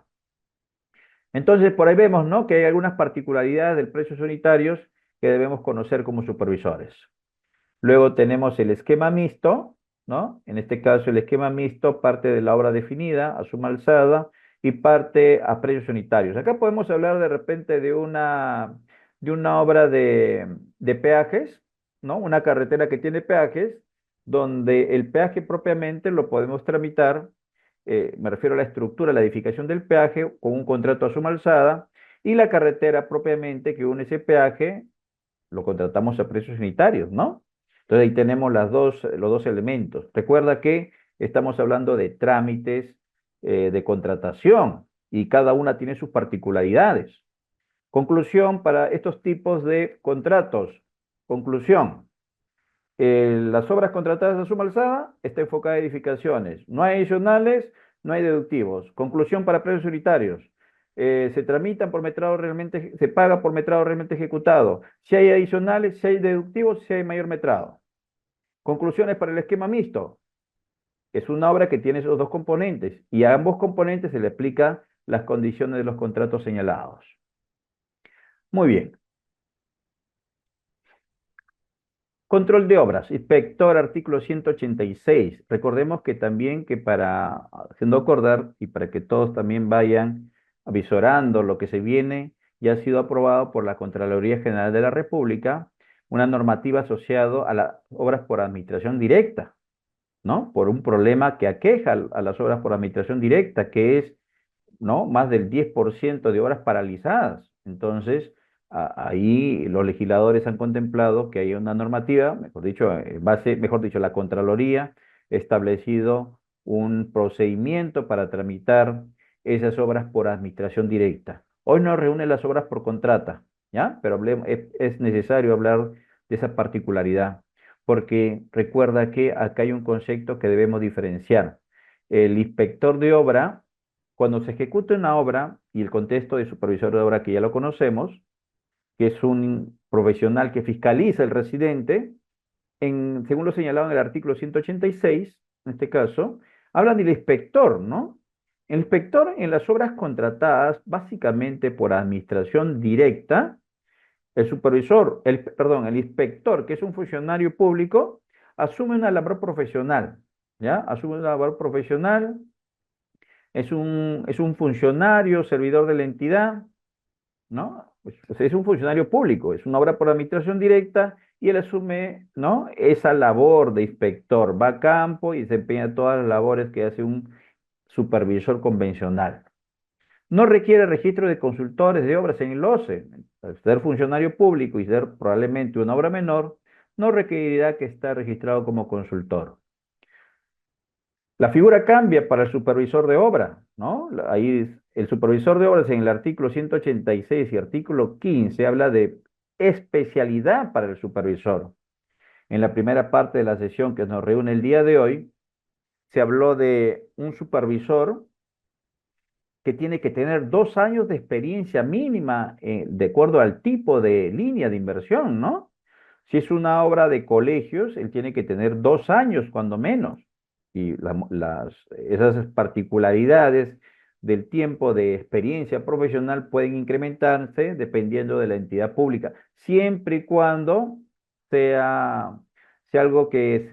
Entonces, por ahí vemos, ¿no? Que hay algunas particularidades del precios unitarios que debemos conocer como supervisores. Luego tenemos el esquema mixto, ¿no? En este caso, el esquema mixto parte de la obra definida a suma alzada y parte a precios unitarios. Acá podemos hablar de repente de una obra de peajes, ¿no? Una carretera que tiene peajes, donde el peaje propiamente lo podemos tramitar, me refiero a la estructura, la edificación del peaje con un contrato a suma alzada y la carretera propiamente que une ese peaje lo contratamos a precios unitarios, ¿no? Entonces ahí tenemos los dos elementos. Recuerda que estamos hablando de trámites de contratación y cada una tiene sus particularidades. Conclusión para estos tipos de contratos. Conclusión. Las obras contratadas a suma alzada está enfocada en edificaciones. No hay adicionales, no hay deductivos. Conclusión para precios unitarios. Se tramitan por metrado realmente, se paga por metrado realmente ejecutado. Si hay adicionales, si hay deductivos, si hay mayor metrado. Conclusiones para el esquema mixto. Es una obra que tiene esos dos componentes y a ambos componentes se le explica las condiciones de los contratos señalados. Muy bien. Control de obras, inspector, artículo 186. Recordemos que también que para, haciendo acordar y para que todos también vayan avisorando lo que se viene, ya ha sido aprobado por la Contraloría General de la República una normativa asociada a las obras por administración directa, ¿no? Por un problema que aqueja a las obras por administración directa, que es, ¿no? Más del 10% de obras paralizadas. Entonces, ahí los legisladores han contemplado que hay una normativa, mejor dicho, mejor dicho, la Contraloría ha establecido un procedimiento para tramitar esas obras por administración directa. Hoy no reúne las obras por contrata, ¿ya? Pero es necesario hablar de esa particularidad, porque recuerda que acá hay un concepto que debemos diferenciar. El inspector de obra, cuando se ejecuta una obra, y el contexto de supervisor de obra que ya lo conocemos, que es un profesional que fiscaliza el residente, según lo señalado en el artículo 186, en este caso, hablan del inspector, ¿no? El inspector en las obras contratadas básicamente por administración directa, el supervisor, perdón, el inspector, que es un funcionario público, asume una labor profesional, ¿ya? Asume una labor profesional, es un funcionario, servidor de la entidad, ¿no? Pues es un funcionario público, es una obra por administración directa y él asume, ¿no? Esa labor de inspector, va a campo y desempeña todas las labores que hace un supervisor convencional. No requiere registro de consultores de obras en el OCE. Al ser funcionario público y ser probablemente una obra menor, no requerirá que esté registrado como consultor. La figura cambia para el supervisor de obra, ¿no? Ahí el supervisor de obras en el artículo 186 y artículo 15 habla de especialidad para el supervisor. En la primera parte de la sesión que nos reúne el día de hoy, se habló de un supervisor que tiene que tener 2 años de experiencia mínima de acuerdo al tipo de línea de inversión, ¿no? Si es una obra de colegios, él tiene que tener 2 años cuando menos. Y esas particularidades del tiempo de experiencia profesional pueden incrementarse dependiendo de la entidad pública, siempre y cuando sea, sea algo que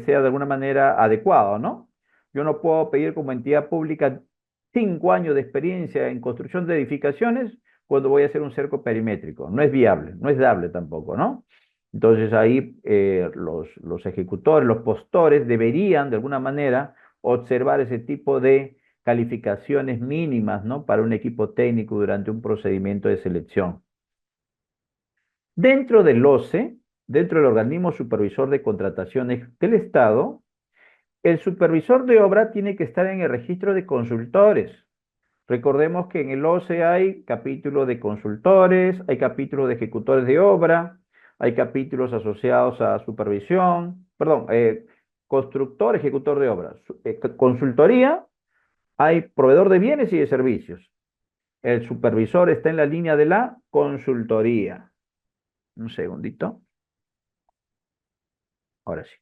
sea de alguna manera adecuado, ¿no? Yo no puedo pedir como entidad pública 5 años de experiencia en construcción de edificaciones cuando voy a hacer un cerco perimétrico. No es viable, no es dable tampoco, ¿no? Entonces ahí los ejecutores, los postores deberían de alguna manera observar ese tipo de calificaciones mínimas, ¿no? Para un equipo técnico durante un procedimiento de selección. Dentro del OCE, dentro del organismo supervisor de contrataciones del Estado, el supervisor de obra tiene que estar en el registro de consultores. Recordemos que en el OCE hay capítulo de consultores, hay capítulo de ejecutores de obra, hay capítulos asociados a supervisión, perdón, constructor, ejecutor de obra. Consultoría, hay proveedor de bienes y de servicios. El supervisor está en la línea de la consultoría. Un segundito. Ahora sí.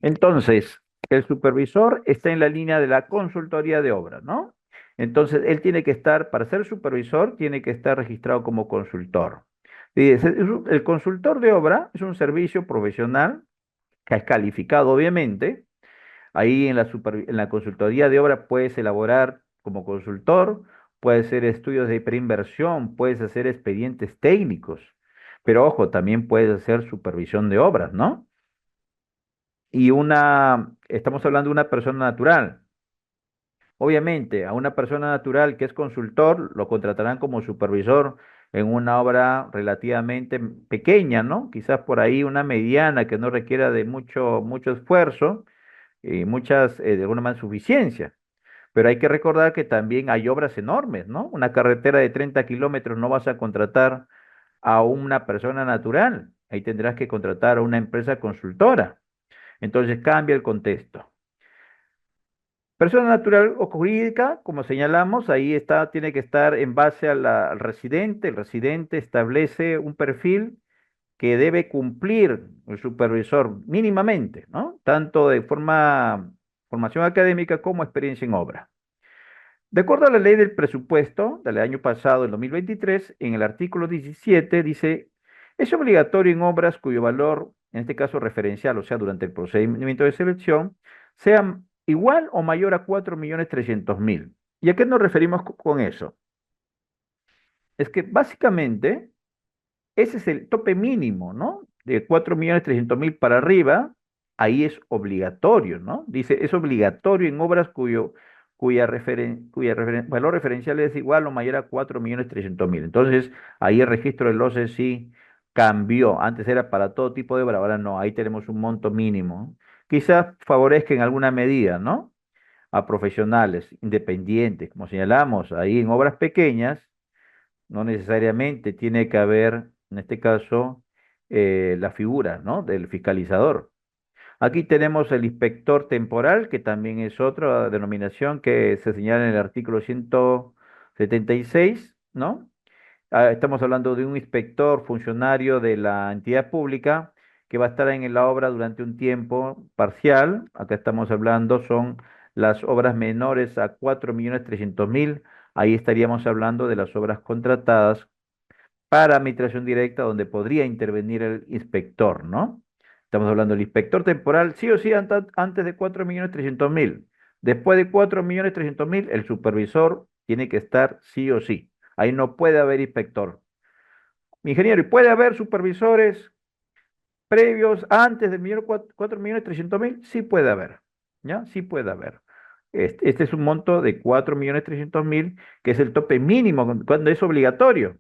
Entonces, el supervisor está en la línea de la consultoría de obra, ¿no? Entonces, él tiene que estar, para ser supervisor, tiene que estar registrado como consultor. El consultor de obra es un servicio profesional que es calificado, obviamente. Ahí en la consultoría de obra puedes elaborar como consultor, puedes hacer estudios de preinversión, puedes hacer expedientes técnicos, pero ojo, también puedes hacer supervisión de obras, ¿no? Estamos hablando de una persona natural. Obviamente, a una persona natural que es consultor, lo contratarán como supervisor en una obra relativamente pequeña, ¿no? Quizás por ahí una mediana que no requiera de mucho esfuerzo y de alguna manera, suficiencia. Pero hay que recordar que también hay obras enormes, ¿no? Una carretera de 30 kilómetros no vas a contratar a una persona natural. Ahí tendrás que contratar a una empresa consultora. Entonces cambia el contexto. Persona natural o jurídica, como señalamos, ahí está, tiene que estar en base al residente. El residente establece un perfil que debe cumplir el supervisor mínimamente, ¿no? Tanto de formación académica como experiencia en obra. De acuerdo a la ley del presupuesto del año pasado, el 2023, en el artículo 17 dice, es obligatorio en obras cuyo valor, en este caso referencial, o sea, durante el procedimiento de selección, sea igual o mayor a 4.300.000. ¿Y a qué nos referimos con eso? Es que básicamente ese es el tope mínimo, ¿no? De 4.300.000 para arriba, ahí es obligatorio, ¿no? Dice, es obligatorio en obras cuya valor referencial es igual o mayor a 4.300.000. Entonces, ahí el registro del OCE sí cambió. Antes era para todo tipo de obra, ahora no, ahí tenemos un monto mínimo. Quizás favorezca en alguna medida, ¿no? A profesionales independientes, como señalamos, ahí en obras pequeñas no necesariamente tiene que haber, en este caso, la figura, ¿no? Del fiscalizador. Aquí tenemos el inspector temporal, que también es otra denominación que se señala en el artículo 176, ¿no? Estamos hablando de un inspector funcionario de la entidad pública que va a estar en la obra durante un tiempo parcial. Acá estamos hablando, son las obras menores a 4.300.000. Ahí estaríamos hablando de las obras contratadas para administración directa, donde podría intervenir el inspector, ¿no? Estamos hablando del inspector temporal, sí o sí, antes de 4.300.000. Después de 4.300.000, el supervisor tiene que estar sí o sí. Ahí no puede haber inspector. Ingeniero, ¿y puede haber supervisores previos antes del millón 4.300.000? Sí puede haber, ¿ya? Sí puede haber. Este es un monto de 4.300.000, que es el tope mínimo cuando es obligatorio,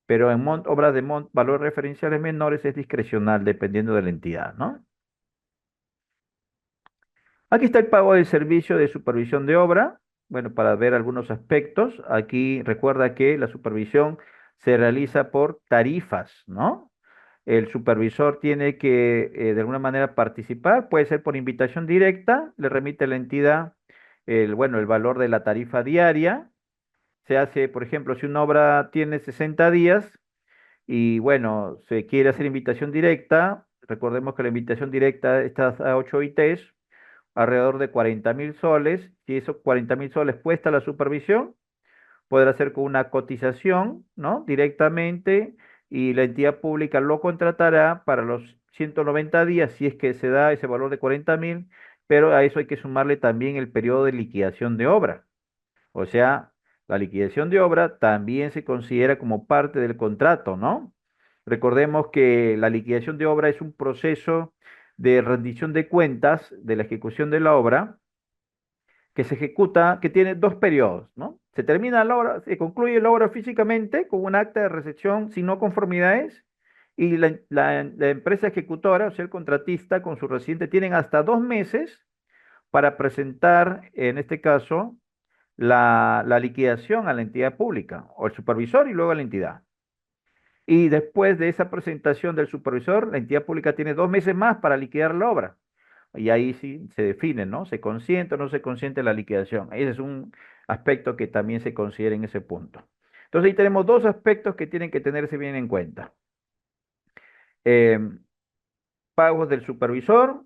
pero en obras de valores referenciales menores es discrecional dependiendo de la entidad, ¿no? Aquí está el pago del servicio de supervisión de obra. Bueno, para ver algunos aspectos, aquí recuerda que la supervisión se realiza por tarifas, ¿no? El supervisor tiene que de alguna manera participar, puede ser por invitación directa, le remite a la entidad bueno, el valor de la tarifa diaria. Se hace, por ejemplo, si una obra tiene 60 días, y bueno, se quiere hacer invitación directa. Recordemos que la invitación directa está a 8 ITs, alrededor de 40.000 soles. Si esos 40.000 soles cuesta la supervisión, podrá hacer con una cotización, ¿no? Directamente, y la entidad pública lo contratará para los 190 días, si es que se da ese valor de 40.000, pero a eso hay que sumarle también el periodo de liquidación de obra. O sea, la liquidación de obra también se considera como parte del contrato, ¿no? Recordemos que la liquidación de obra es un proceso de rendición de cuentas de la ejecución de la obra que se ejecuta, que tiene dos periodos, ¿no? Se termina la obra, se concluye la obra físicamente con un acta de recepción sin no conformidades, y la empresa ejecutora, o sea, el contratista con su residente, tienen hasta 2 meses para presentar, en este caso, la liquidación a la entidad pública, o el supervisor y luego a la entidad. Y después de esa presentación del supervisor, la entidad pública tiene 2 meses más para liquidar la obra. Y ahí sí se define, ¿no? ¿Se consiente o no se consiente la liquidación? Ese es un aspecto que también se considera en ese punto. Entonces ahí tenemos dos aspectos que tienen que tenerse bien en cuenta. Em, Pagos del supervisor,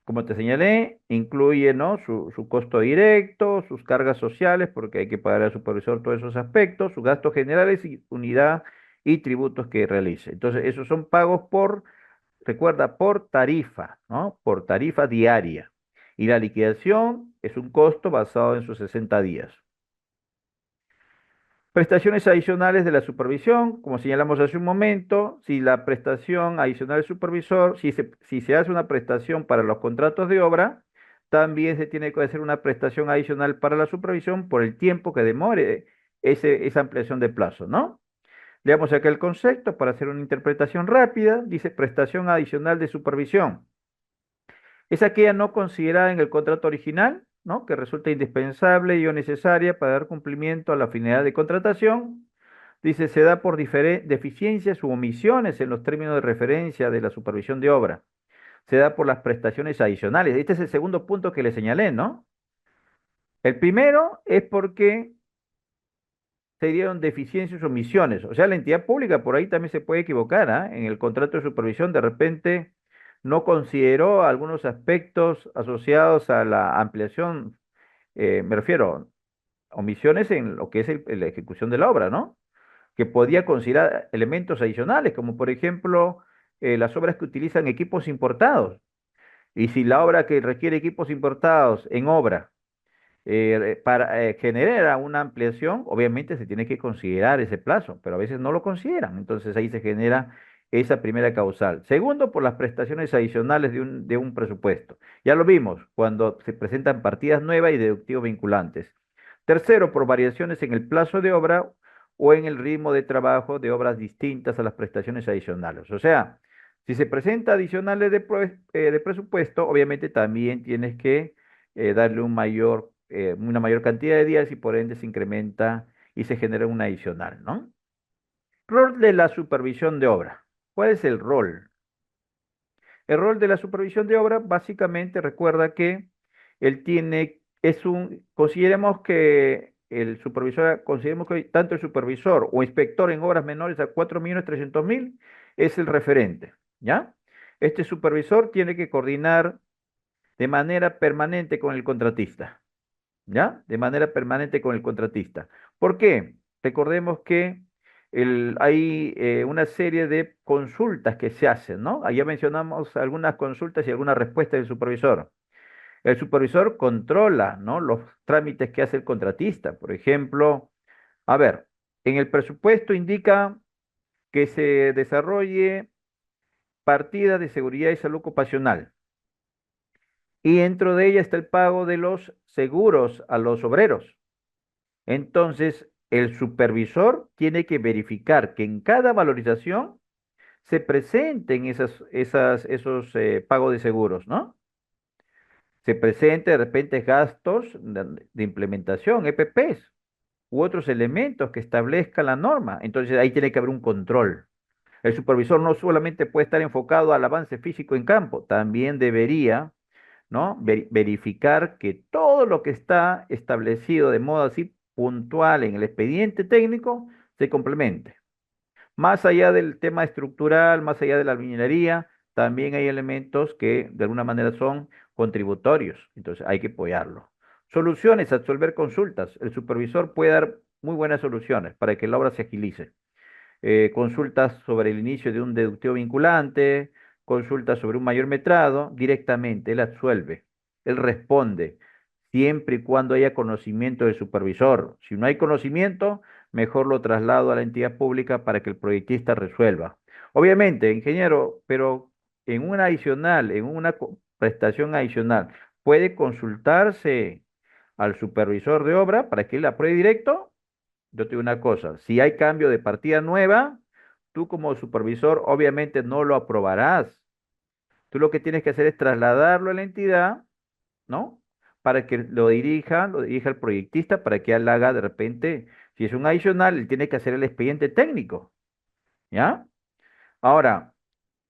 como te señalé, incluye, ¿no?, su costo directo, sus cargas sociales, porque hay que pagar al supervisor todos esos aspectos, sus gastos generales y unidad y tributos que realice. Entonces, esos son pagos por, recuerda, por tarifa, ¿no? Por tarifa diaria. Y la liquidación es un costo basado en sus 60 días. Prestaciones adicionales de la supervisión, como señalamos hace un momento, si la prestación adicional del supervisor, si se hace una prestación para los contratos de obra, también se tiene que hacer una prestación adicional para la supervisión por el tiempo que demore esa ampliación de plazo, ¿no? Leamos acá el concepto para hacer una interpretación rápida. Dice prestación adicional de supervisión. Es aquella no considerada en el contrato original, ¿no?, que resulta indispensable y o necesaria para dar cumplimiento a la finalidad de contratación. Dice, se da por deficiencias u omisiones en los términos de referencia de la supervisión de obra. Se da por las prestaciones adicionales. Este es el segundo punto que le señalé, ¿no? El primero es porque se dieron deficiencias o omisiones. O sea, la entidad pública por ahí también se puede equivocar, ¿ah? En el contrato de supervisión de repente no consideró algunos aspectos asociados a la ampliación, me refiero, omisiones en lo que es la ejecución de la obra, ¿no? Que podía considerar elementos adicionales, como por ejemplo las obras que utilizan equipos importados. Y si la obra que requiere equipos importados en obra para generar una ampliación, obviamente se tiene que considerar ese plazo, pero a veces no lo consideran. Entonces ahí se genera esa primera causal. Segundo, por las prestaciones adicionales de un presupuesto. Ya lo vimos cuando se presentan partidas nuevas y deductivos vinculantes. Tercero, por variaciones en el plazo de obra o en el ritmo de trabajo de obras distintas a las prestaciones adicionales. O sea, si se presenta adicionales de presupuesto, obviamente también tienes que darle una mayor cantidad de días, y por ende se incrementa y se genera un adicional, ¿no? Rol de la supervisión de obra. ¿Cuál es el rol? El rol de la supervisión de obra, básicamente, recuerda que él consideremos que consideremos que tanto el supervisor o inspector en obras menores a 4.300.000 es el referente. ¿ya? Este supervisor tiene que coordinar de manera permanente con el contratista, ¿ya? De manera permanente con el contratista. ¿Por qué? Recordemos que hay una serie de consultas que se hacen, ¿no? Allá mencionamos algunas consultas y algunas respuestas del supervisor. El supervisor controla, ¿no? Los trámites que hace el contratista. Por ejemplo, a ver, en el presupuesto indica que se desarrolle partida de seguridad y salud ocupacional. Y dentro de ella está el pago de los seguros a los obreros. Entonces, el supervisor tiene que verificar que en cada valorización se presenten esos pagos de seguros, ¿no? Se presente de repente gastos de implementación, EPPs, u otros elementos que establezca la norma. Entonces, ahí tiene que haber un control. El supervisor no solamente puede estar enfocado al avance físico en campo, también debería, ¿no? Verificar que todo lo que está establecido de modo así puntual en el expediente técnico se complemente. Más allá del tema estructural, más allá de la albañilería, también hay elementos que de alguna manera son contributorios, entonces hay que apoyarlo. Soluciones, absolver consultas. El supervisor puede dar muy buenas soluciones para que la obra se agilice. Consultas sobre el inicio de un deductivo vinculante, consultas sobre un mayor metrado, directamente, él absuelve, él responde, siempre y cuando haya conocimiento del supervisor. Si no hay conocimiento, mejor lo traslado a la entidad pública para que el proyectista resuelva. Obviamente, ingeniero, pero en un adicional, en una prestación adicional, puede consultarse al supervisor de obra para que él apruebe directo. Yo te digo una cosa, si hay cambio de partida nueva, tú como supervisor obviamente no lo aprobarás. Tú lo que tienes que hacer es trasladarlo a la entidad, ¿no? Para que lo dirija el proyectista para que él haga de repente, si es un adicional, él tiene que hacer el expediente técnico, ¿ya? Ahora,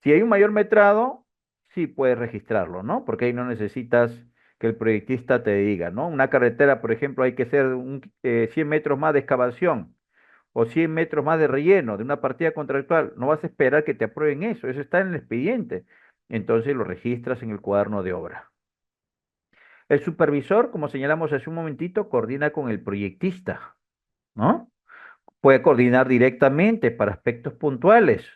si hay un mayor metrado, sí puedes registrarlo, ¿no? Porque ahí no necesitas que el proyectista te diga, ¿no? Una carretera, por ejemplo, hay que hacer 100 metros más de excavación o 100 metros más de relleno de una partida contractual, no vas a esperar que te aprueben eso está en el expediente. Entonces lo registras en el cuaderno de obra. El supervisor, como señalamos hace un momentito, coordina con el proyectista, ¿no? Puede coordinar directamente para aspectos puntuales,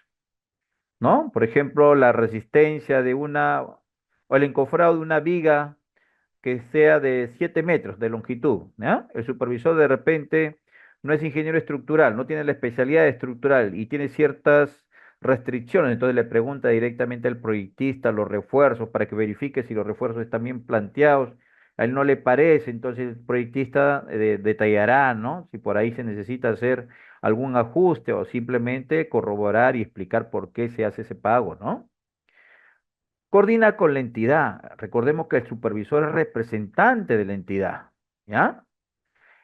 ¿no? Por ejemplo, la resistencia de o el encofrado de una viga que sea de 7 metros de longitud, ¿ya? El supervisor de repente no es ingeniero estructural, no tiene la especialidad estructural y tiene ciertas restricciones, entonces le pregunta directamente al proyectista los refuerzos para que verifique si los refuerzos están bien planteados. A él no le parece, entonces el proyectista detallará, ¿no? Si por ahí se necesita hacer algún ajuste o simplemente corroborar y explicar por qué se hace ese pago, ¿no? Coordina con la entidad. Recordemos que el supervisor es representante de la entidad, ¿ya?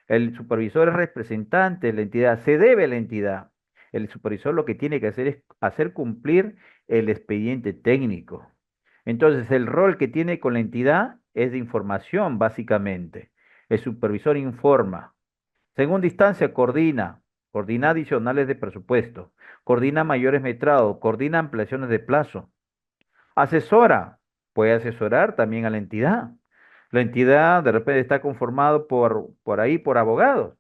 El supervisor es representante de la entidad, se debe a la entidad. El supervisor lo que tiene que hacer es hacer cumplir el expediente técnico. Entonces, el rol que tiene con la entidad es de información, básicamente. El supervisor informa. Segunda instancia, coordina adicionales de presupuesto, coordina mayores metrados, coordina ampliaciones de plazo. Asesora, puede asesorar también a la entidad. La entidad de repente está conformado por abogados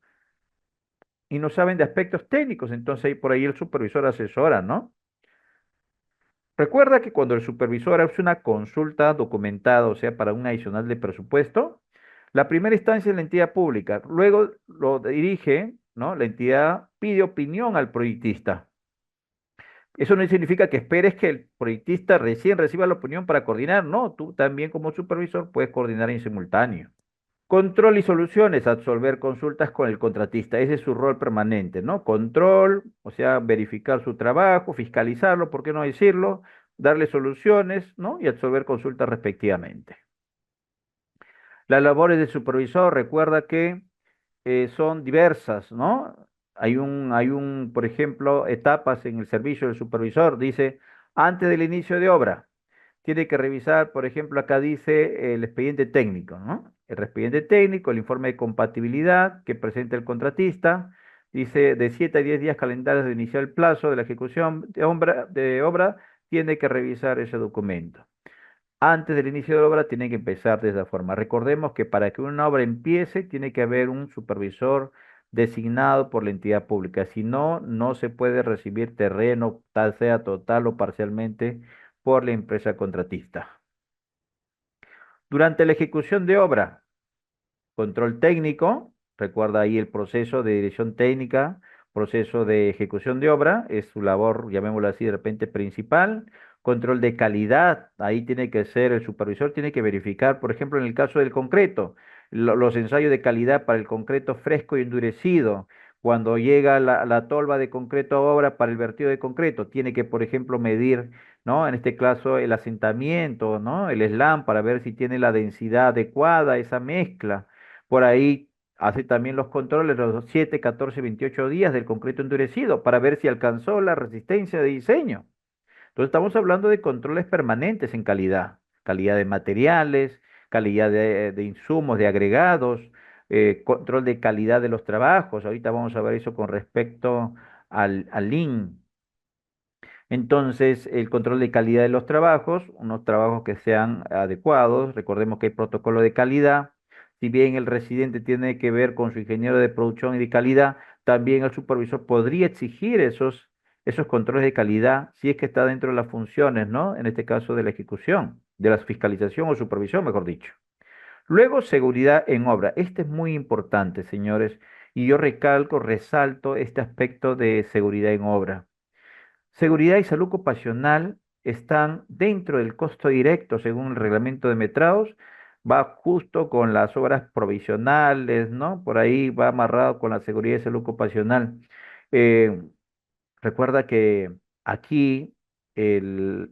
y no saben de aspectos técnicos, entonces ahí por ahí el supervisor asesora, ¿no? Recuerda que cuando el supervisor hace una consulta documentada, o sea, para un adicional de presupuesto, la primera instancia es la entidad pública, luego lo dirige, ¿no? La entidad pide opinión al proyectista. Eso no significa que esperes que el proyectista recién reciba la opinión para coordinar. No, tú también como supervisor puedes coordinar en simultáneo. Control y soluciones, absolver consultas con el contratista. Ese es su rol permanente, ¿no? Control, o sea, verificar su trabajo, fiscalizarlo, ¿por qué no decirlo? Darle soluciones, ¿no? Y absolver consultas respectivamente. Las labores del supervisor, recuerda que son diversas, ¿no? Por ejemplo, etapas en el servicio del supervisor. Dice, antes del inicio de obra, tiene que revisar, por ejemplo, acá dice el expediente técnico, ¿no? El expediente técnico, el informe de compatibilidad que presenta el contratista. Dice, de 7 a 10 días calendarios de iniciar el plazo de la ejecución de obra tiene que revisar ese documento. Antes del inicio de la obra tiene que empezar de esa forma. Recordemos que para que una obra empiece tiene que haber un supervisor designado por la entidad pública. Si no, no se puede recibir terreno, tal sea total o parcialmente, por la empresa contratista. Durante la ejecución de obra, control técnico, recuerda ahí el proceso de dirección técnica, proceso de ejecución de obra, es su labor, llamémoslo así, de repente principal. Control de calidad, ahí tiene que ser el supervisor, tiene que verificar, por ejemplo, en el caso del concreto, los ensayos de calidad para el concreto fresco y endurecido. Cuando llega la tolva de concreto a obra para el vertido de concreto, tiene que, por ejemplo, medir, ¿no? En este caso, el asentamiento, ¿no? El slam para ver si tiene la densidad adecuada, esa mezcla. Por ahí hace también los controles los 7, 14, 28 días del concreto endurecido para ver si alcanzó la resistencia de diseño. Entonces estamos hablando de controles permanentes en calidad, calidad de materiales, calidad de insumos, de agregados, control de calidad de los trabajos. Ahorita vamos a ver eso con respecto al Lean. Entonces, el control de calidad de los trabajos, unos trabajos que sean adecuados. Recordemos que hay protocolo de calidad. Si bien el residente tiene que ver con su ingeniero de producción y de calidad, también el supervisor podría exigir esos controles de calidad si es que está dentro de las funciones, ¿no? En este caso de la ejecución, de la fiscalización o supervisión, mejor dicho. Luego, seguridad en obra. Este es muy importante, señores, y yo recalco, resalto este aspecto de seguridad en obra. Seguridad y salud ocupacional están dentro del costo directo según el reglamento de metrados, va justo con las obras provisionales, ¿no? Por ahí va amarrado con la seguridad y salud ocupacional. Eh, Recuerda que aquí, de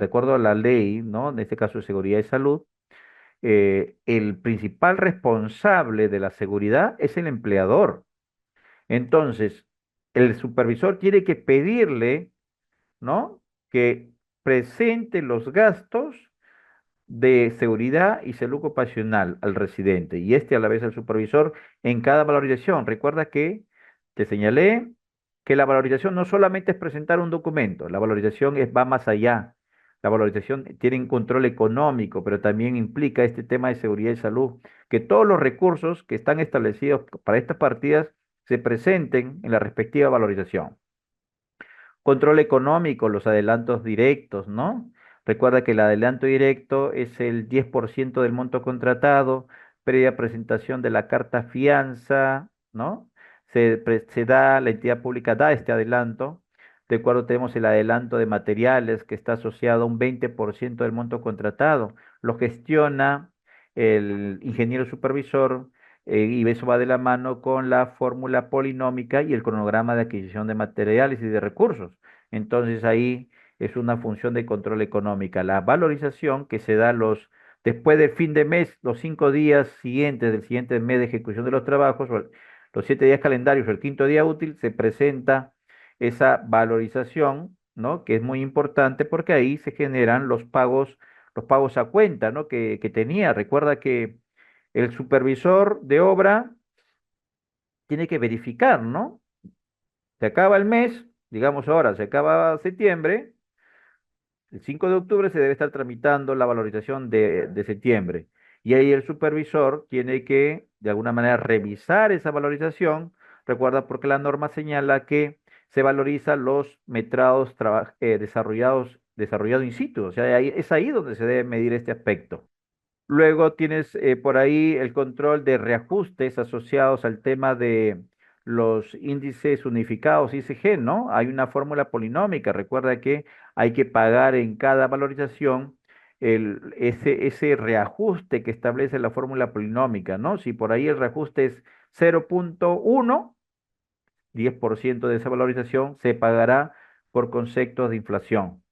acuerdo a la ley, ¿no? En este caso de seguridad y salud, el principal responsable de la seguridad es el empleador. Entonces, el supervisor tiene que pedirle, ¿no? Que presente los gastos de seguridad y salud ocupacional al residente y este a la vez al supervisor en cada valorización. Recuerda que te señalé que la valorización no solamente es presentar un documento, la valorización va más allá. La valorización tiene un control económico, pero también implica este tema de seguridad y salud, que todos los recursos que están establecidos para estas partidas se presenten en la respectiva valorización. Control económico, los adelantos directos, ¿no? Recuerda que el adelanto directo es el 10% del monto contratado, previa presentación de la carta fianza, ¿no? Se da, la entidad pública da este adelanto. De acuerdo, tenemos el adelanto de materiales que está asociado a un 20% del monto contratado. Lo gestiona el ingeniero supervisor y eso va de la mano con la fórmula polinómica y el cronograma de adquisición de materiales y de recursos. Entonces ahí es una función de control económica. La valorización que se da después del fin de mes, los 5 días siguientes del siguiente mes de ejecución de los trabajos, los 7 días calendarios o el quinto día útil, se presenta esa valorización, ¿no? Que es muy importante porque ahí se generan los pagos a cuenta, ¿no? Que tenía. Recuerda que el supervisor de obra tiene que verificar, ¿no? Se acaba el mes, digamos ahora, se acaba septiembre, el 5 de octubre se debe estar tramitando la valorización de septiembre. Y ahí el supervisor tiene que, de alguna manera, revisar esa valorización. Recuerda porque la norma señala que se valoriza los metrados desarrollados in situ. O sea, es ahí donde se debe medir este aspecto. Luego tienes por ahí el control de reajustes asociados al tema de los índices unificados ICG, ¿no? Hay una fórmula polinómica. Recuerda que hay que pagar en cada valorización ese reajuste que establece la fórmula polinómica, ¿no? Si por ahí el reajuste es 0,1, 10% de esa valorización se pagará por conceptos de inflación.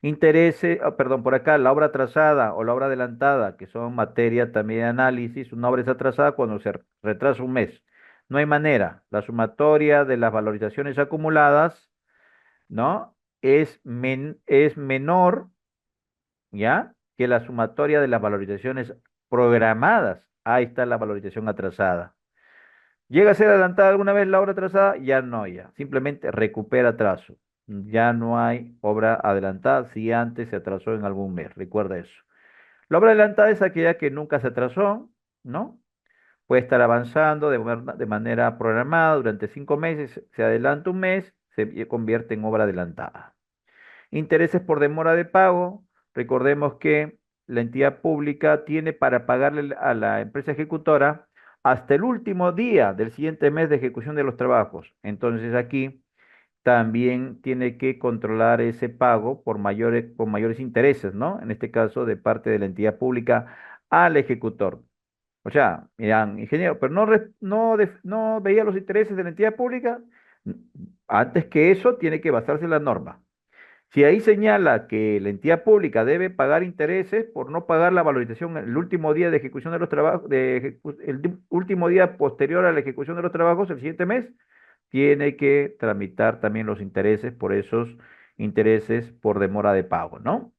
Intereses, perdón, por acá, la obra atrasada o la obra adelantada, que son materia también de análisis, una obra es atrasada cuando se retrasa un mes. No hay manera. La sumatoria de las valorizaciones acumuladas, ¿no? Es menor, ¿ya? Que la sumatoria de las valorizaciones programadas. Ahí está la valorización atrasada. ¿Llega a ser adelantada alguna vez la obra atrasada? Ya no, ya. Simplemente recupera atraso. Ya no hay obra adelantada si antes se atrasó en algún mes. Recuerda eso. La obra adelantada es aquella que nunca se atrasó, ¿no? Puede estar avanzando de manera programada durante 5 meses. Se adelanta un mes, se convierte en obra adelantada. Intereses por demora de pago. Recordemos que la entidad pública tiene para pagarle a la empresa ejecutora hasta el último día del siguiente mes de ejecución de los trabajos. Entonces aquí también tiene que controlar ese pago por mayores intereses, ¿no? En este caso, de parte de la entidad pública al ejecutor. O sea, miran, ingeniero, pero no veía los intereses de la entidad pública. N- Antes que eso, tiene que basarse en la norma. Si ahí señala que la entidad pública debe pagar intereses por no pagar la valorización el último día de ejecución de los trabajos, último día posterior a la ejecución de los trabajos, el siguiente mes, tiene que tramitar también los intereses por esos intereses por demora de pago, ¿no?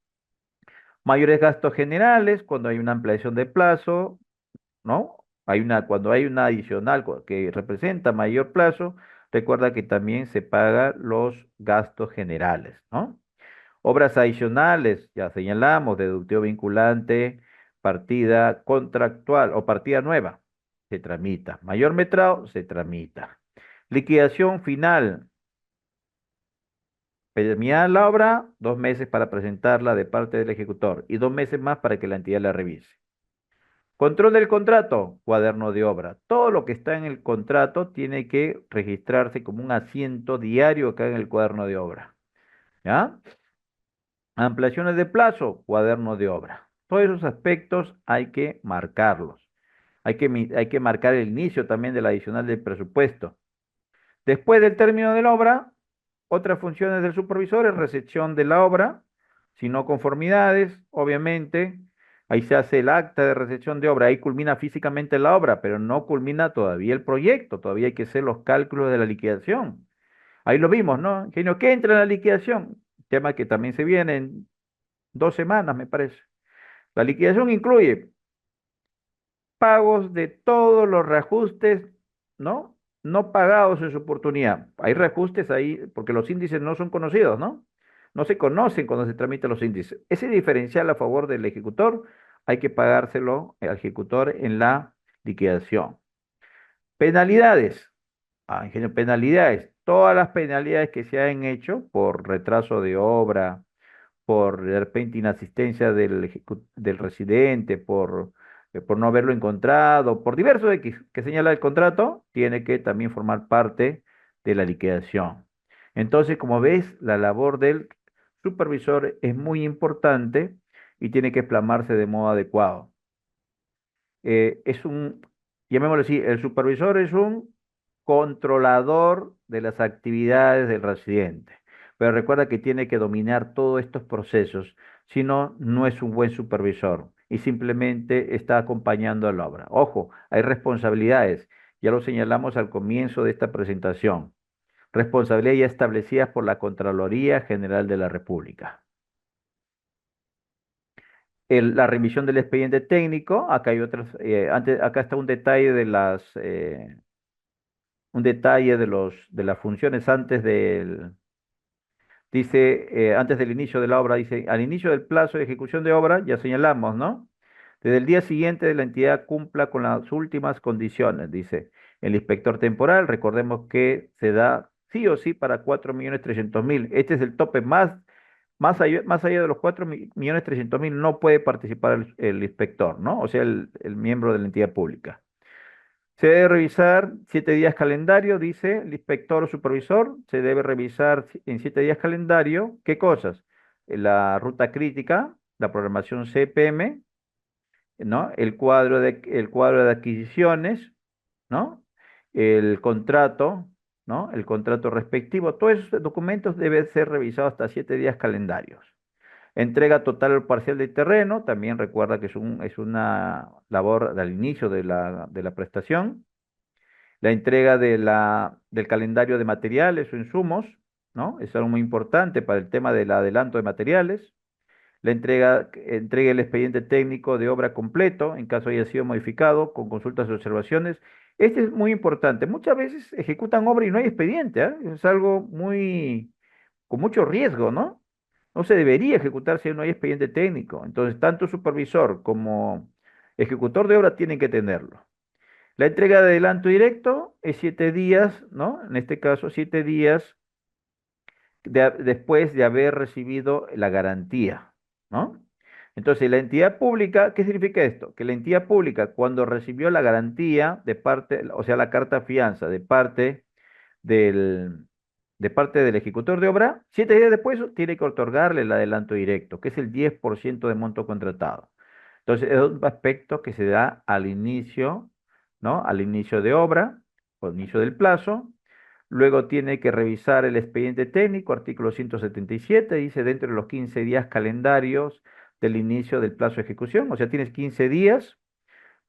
Mayores gastos generales, cuando hay una ampliación de plazo, ¿no? Cuando hay una adicional que representa mayor plazo, recuerda que también se pagan los gastos generales, ¿no? Obras adicionales, ya señalamos, deductivo vinculante, partida contractual o partida nueva, se tramita. Mayor metrado, se tramita. Liquidación final, terminada la obra, 2 meses para presentarla de parte del ejecutor y 2 meses más para que la entidad la revise. Control del contrato, cuaderno de obra. Todo lo que está en el contrato tiene que registrarse como un asiento diario acá en el cuaderno de obra. ¿Ya? Ampliaciones de plazo, cuaderno de obra. Todos esos aspectos hay que marcarlos. Hay que marcar el inicio también del adicional del presupuesto. Después del término de la obra, otras funciones del supervisor es recepción de la obra, si no conformidades, obviamente. Ahí se hace el acta de recepción de obra, ahí culmina físicamente la obra, pero no culmina todavía el proyecto, todavía hay que hacer los cálculos de la liquidación. Ahí lo vimos, ¿no? Ingenio, ¿qué entra en la liquidación? Tema que también se viene en 2 semanas, me parece. La liquidación incluye pagos de todos los reajustes, ¿no? No pagados en su oportunidad. Hay reajustes ahí porque los índices no son conocidos, ¿no? No se conocen cuando se tramitan los índices. Ese diferencial a favor del ejecutor hay que pagárselo al ejecutor en la liquidación. Penalidades. Ingenio, penalidades. Todas las penalidades que se han hecho por retraso de obra, por de repente inasistencia del residente, por no haberlo encontrado, por diversos X que señala el contrato, tiene que también formar parte de la liquidación. Entonces, como ves, la labor del supervisor es muy importante y tiene que plasmarse de modo adecuado. Es llamémoslo así, el supervisor es un controlador de las actividades del residente, pero recuerda que tiene que dominar todos estos procesos, si no, no es un buen supervisor y simplemente está acompañando a la obra. Ojo, hay responsabilidades, ya lo señalamos al comienzo de esta presentación, responsabilidades ya establecidas por la Contraloría General de la República. La revisión del expediente técnico, acá hay otras, acá está un detalle de las funciones antes del inicio de la obra, dice, al inicio del plazo de ejecución de obra, ya señalamos, ¿no? Desde el día siguiente de la entidad cumpla con las últimas condiciones, dice el inspector temporal, recordemos que se da sí o sí para 4.300.000. Este es el tope más allá de los 4.300.000 no puede participar el inspector, ¿no? O sea, el miembro de la entidad pública. Se debe revisar 7 días calendario, dice el inspector o supervisor. Se debe revisar en 7 días calendario. ¿Qué cosas? La ruta crítica, la programación CPM, ¿no? El cuadro de adquisiciones, ¿no? El contrato, ¿no? El contrato respectivo. Todos esos documentos deben ser revisados hasta 7 días calendarios. Entrega total o parcial de terreno, también recuerda que es una labor al inicio de la prestación. La entrega del calendario de materiales o insumos, ¿no? Es algo muy importante para el tema del adelanto de materiales. Entrega el expediente técnico de obra completo, en caso haya sido modificado, con consultas y observaciones. Este es muy importante. Muchas veces ejecutan obra y no hay expediente, ¿ah? Es algo muy con mucho riesgo, ¿no? No se debería ejecutar si no hay expediente técnico. Entonces, tanto supervisor como ejecutor de obra tienen que tenerlo. La entrega de adelanto directo es 7 días, ¿no? En este caso, 7 días después de haber recibido la garantía, ¿no? Entonces, la entidad pública, ¿qué significa esto? Que la entidad pública, cuando recibió la garantía de parte, o sea, la carta fianza del, de parte del ejecutor de obra, 7 días después tiene que otorgarle el adelanto directo, que es el 10% de monto contratado. Entonces, es un aspecto que se da al inicio, ¿no? Al inicio de obra, o inicio del plazo. Luego tiene que revisar el expediente técnico, artículo 177, dice dentro de los 15 días calendarios del inicio del plazo de ejecución, o sea, tienes 15 días.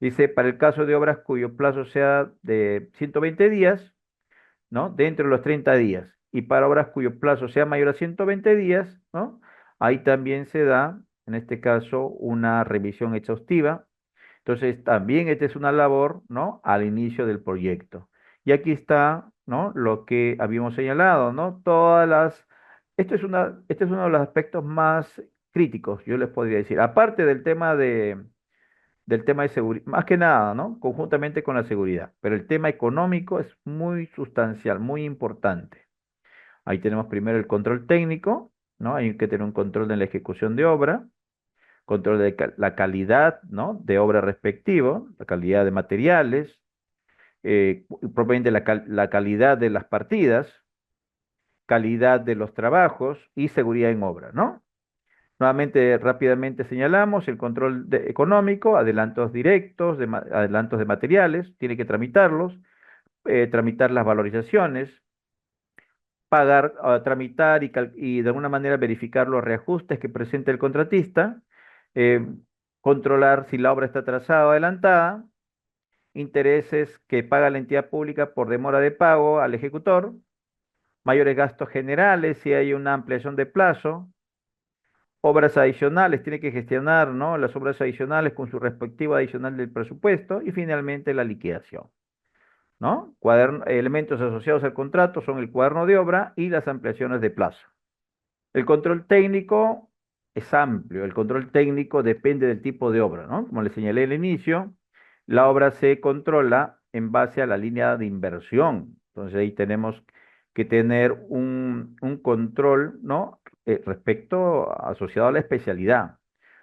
Dice, para el caso de obras cuyo plazo sea de 120 días, ¿no? Dentro de los 30 días. Y para obras cuyo plazo sea mayor a 120 días, ¿no? Ahí también se da, en este caso, una revisión exhaustiva. Entonces, también esta es una labor, ¿no? Al inicio del proyecto. Y aquí está, ¿no? Lo que habíamos señalado, ¿no? Este es uno de los aspectos más críticos, yo les podría decir. Aparte del tema de seguridad, más que nada, ¿no? Conjuntamente con la seguridad. Pero el tema económico es muy sustancial, muy importante. Ahí tenemos primero el control técnico, ¿no? Hay que tener un control de la ejecución de obra, control de la calidad, ¿no? De obra respectivo, la calidad de materiales, propiamente la calidad de las partidas, calidad de los trabajos y seguridad en obra, ¿no? Nuevamente, rápidamente señalamos el control económico, adelantos directos, adelantos de materiales, tiene que tramitarlos, tramitar las valorizaciones, pagar, tramitar y de alguna manera verificar los reajustes que presenta el contratista, eh, controlar si la obra está atrasada o adelantada, intereses que paga la entidad pública por demora de pago al ejecutor, mayores gastos generales si hay una ampliación de plazo, obras adicionales, tiene que gestionar, ¿no? Las obras adicionales con su respectivo adicional del presupuesto y finalmente la liquidación, ¿no? Elementos asociados al contrato son el cuaderno de obra y las ampliaciones de plazo. El control técnico es amplio, el control técnico depende del tipo de obra, ¿no? Como le señalé al inicio, la obra se controla en base a la línea de inversión. Entonces ahí tenemos que tener un control, ¿no? Respecto asociado a la especialidad,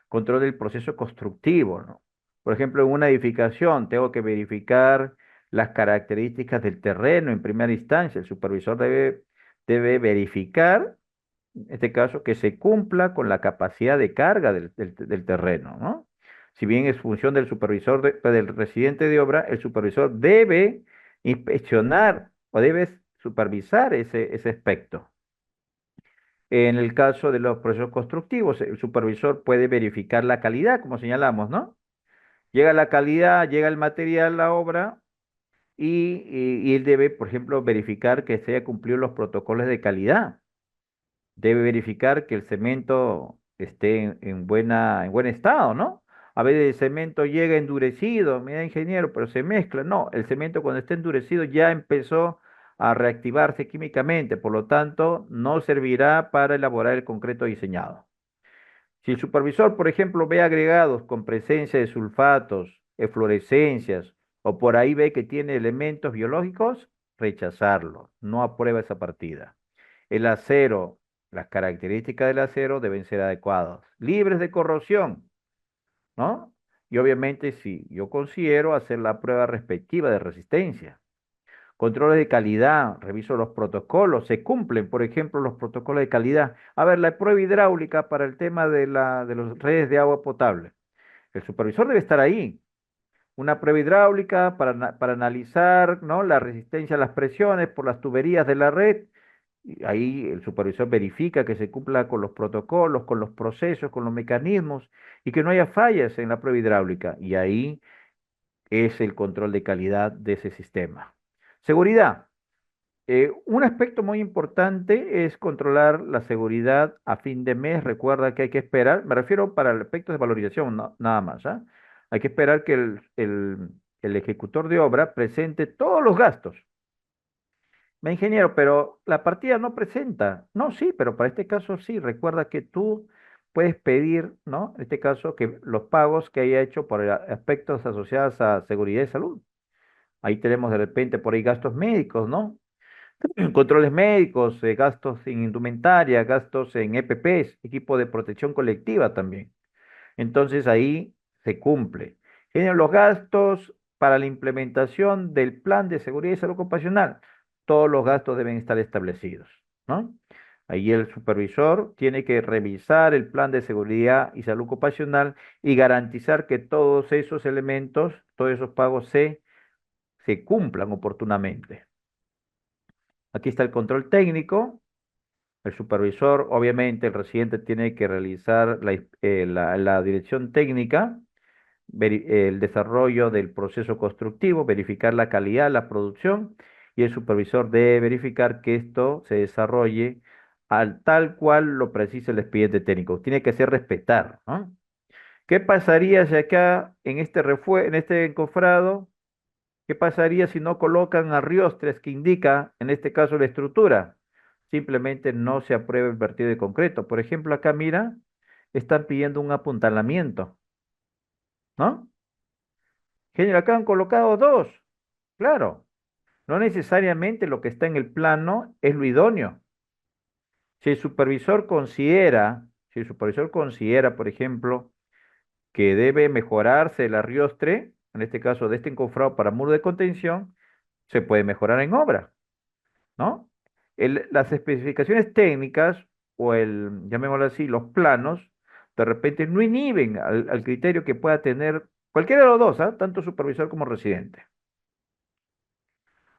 control del proceso constructivo, ¿no? Por ejemplo, en una edificación tengo que verificar las características del terreno en primera instancia. El supervisor debe verificar en este caso, que se cumpla con la capacidad de carga del terreno, ¿no? Si bien es función del supervisor, del residente de obra, el supervisor debe inspeccionar o debe supervisar ese aspecto. En el caso de los procesos constructivos, el supervisor puede verificar la calidad, como señalamos, ¿no? Llega la calidad, llega el material, la obra, y él debe, por ejemplo, verificar que se haya cumplido los protocolos de calidad. Debe verificar que el cemento esté en buen estado, ¿no? A veces el cemento llega endurecido, mira ingeniero, pero se mezcla. No, el cemento cuando está endurecido ya empezó a reactivarse químicamente, por lo tanto, no servirá para elaborar el concreto diseñado. Si el supervisor, por ejemplo, ve agregados con presencia de sulfatos, eflorescencias, o por ahí ve que tiene elementos biológicos, rechazarlo, no aprueba esa partida. El acero, las características del acero deben ser adecuadas, libres de corrosión, ¿no? Y obviamente si yo considero hacer la prueba respectiva de resistencia. Controles de calidad, reviso los protocolos, se cumplen, por ejemplo, los protocolos de calidad. A ver, la prueba hidráulica para el tema de las redes de agua potable. El supervisor debe estar ahí. Una prueba hidráulica para analizar, ¿no? La resistencia a las presiones por las tuberías de la red. Y ahí el supervisor verifica que se cumpla con los protocolos, con los procesos, con los mecanismos y que no haya fallas en la prueba hidráulica. Y ahí es el control de calidad de ese sistema. Seguridad. Un aspecto muy importante es controlar la seguridad a fin de mes. Recuerda que hay que esperar, me refiero para el aspecto de valorización, nada más, ¿ah? Hay que esperar que el ejecutor de obra presente todos los gastos Ingeniero, pero la partida no presenta. No, sí, pero para este caso sí. Recuerda que tú puedes pedir, ¿no? En este caso, que los pagos que haya hecho por aspectos asociados a seguridad y salud. Ahí tenemos de repente por ahí gastos médicos, ¿no? Controles médicos, gastos en indumentaria, gastos en EPPs, equipo de protección colectiva también. Entonces ahí se cumple. Tienen los gastos para la implementación del plan de seguridad y salud ocupacional. Todos los gastos deben estar establecidos, ¿no? Ahí el supervisor tiene que revisar el plan de seguridad y salud ocupacional y garantizar que todos esos elementos, todos esos pagos se cumplan oportunamente. Aquí está el control técnico. El supervisor, obviamente, el residente tiene que realizar la dirección técnica, el desarrollo del proceso constructivo, verificar la calidad, la producción, y el supervisor debe verificar que esto se desarrolle al tal cual lo precisa el expediente técnico. Tiene que ser respetar, ¿no? ¿Qué pasaría si acá en este encofrado, qué pasaría si no colocan arriostres que indica, en este caso, la estructura? Simplemente no se aprueba el vertido de concreto. Por ejemplo, acá mira, están pidiendo un apuntalamiento, ¿no? Genio, acá han colocado dos. Claro, no necesariamente lo que está en el plano es lo idóneo. Si el supervisor considera, por ejemplo, que debe mejorarse el arriostre, en este caso de este encofrado para muro de contención, se puede mejorar en obra, ¿no? Las especificaciones técnicas o llamémoslo así, los planos, de repente no inhiben al criterio que pueda tener cualquiera de los dos, ¿ah? Tanto supervisor como residente.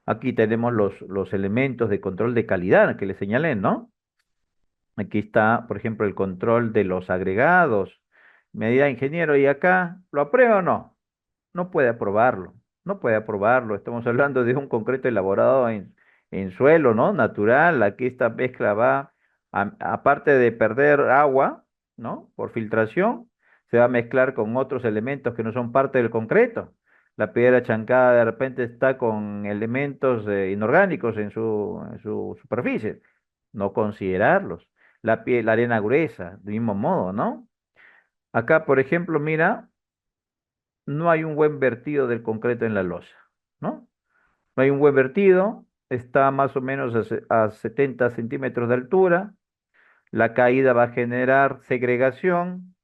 Aquí tenemos los elementos de control de calidad que le señalé, ¿no? Aquí está, por ejemplo, el control de los agregados. Me dirá, ingeniero, ¿y acá lo aprueba o no? No puede aprobarlo, no puede aprobarlo. Estamos hablando de un concreto elaborado en suelo, ¿no? Natural. Aquí esta mezcla va, aparte de perder agua, ¿no? Por filtración, se va a mezclar con otros elementos que no son parte del concreto. La piedra chancada de repente está con elementos inorgánicos en su superficie. No considerarlos. La arena gruesa, del mismo modo, ¿no? Acá, por ejemplo, mira, no hay un buen vertido del concreto en la losa, ¿no? No hay un buen vertido, está más o menos a 70 centímetros de altura, la caída va a generar segregación,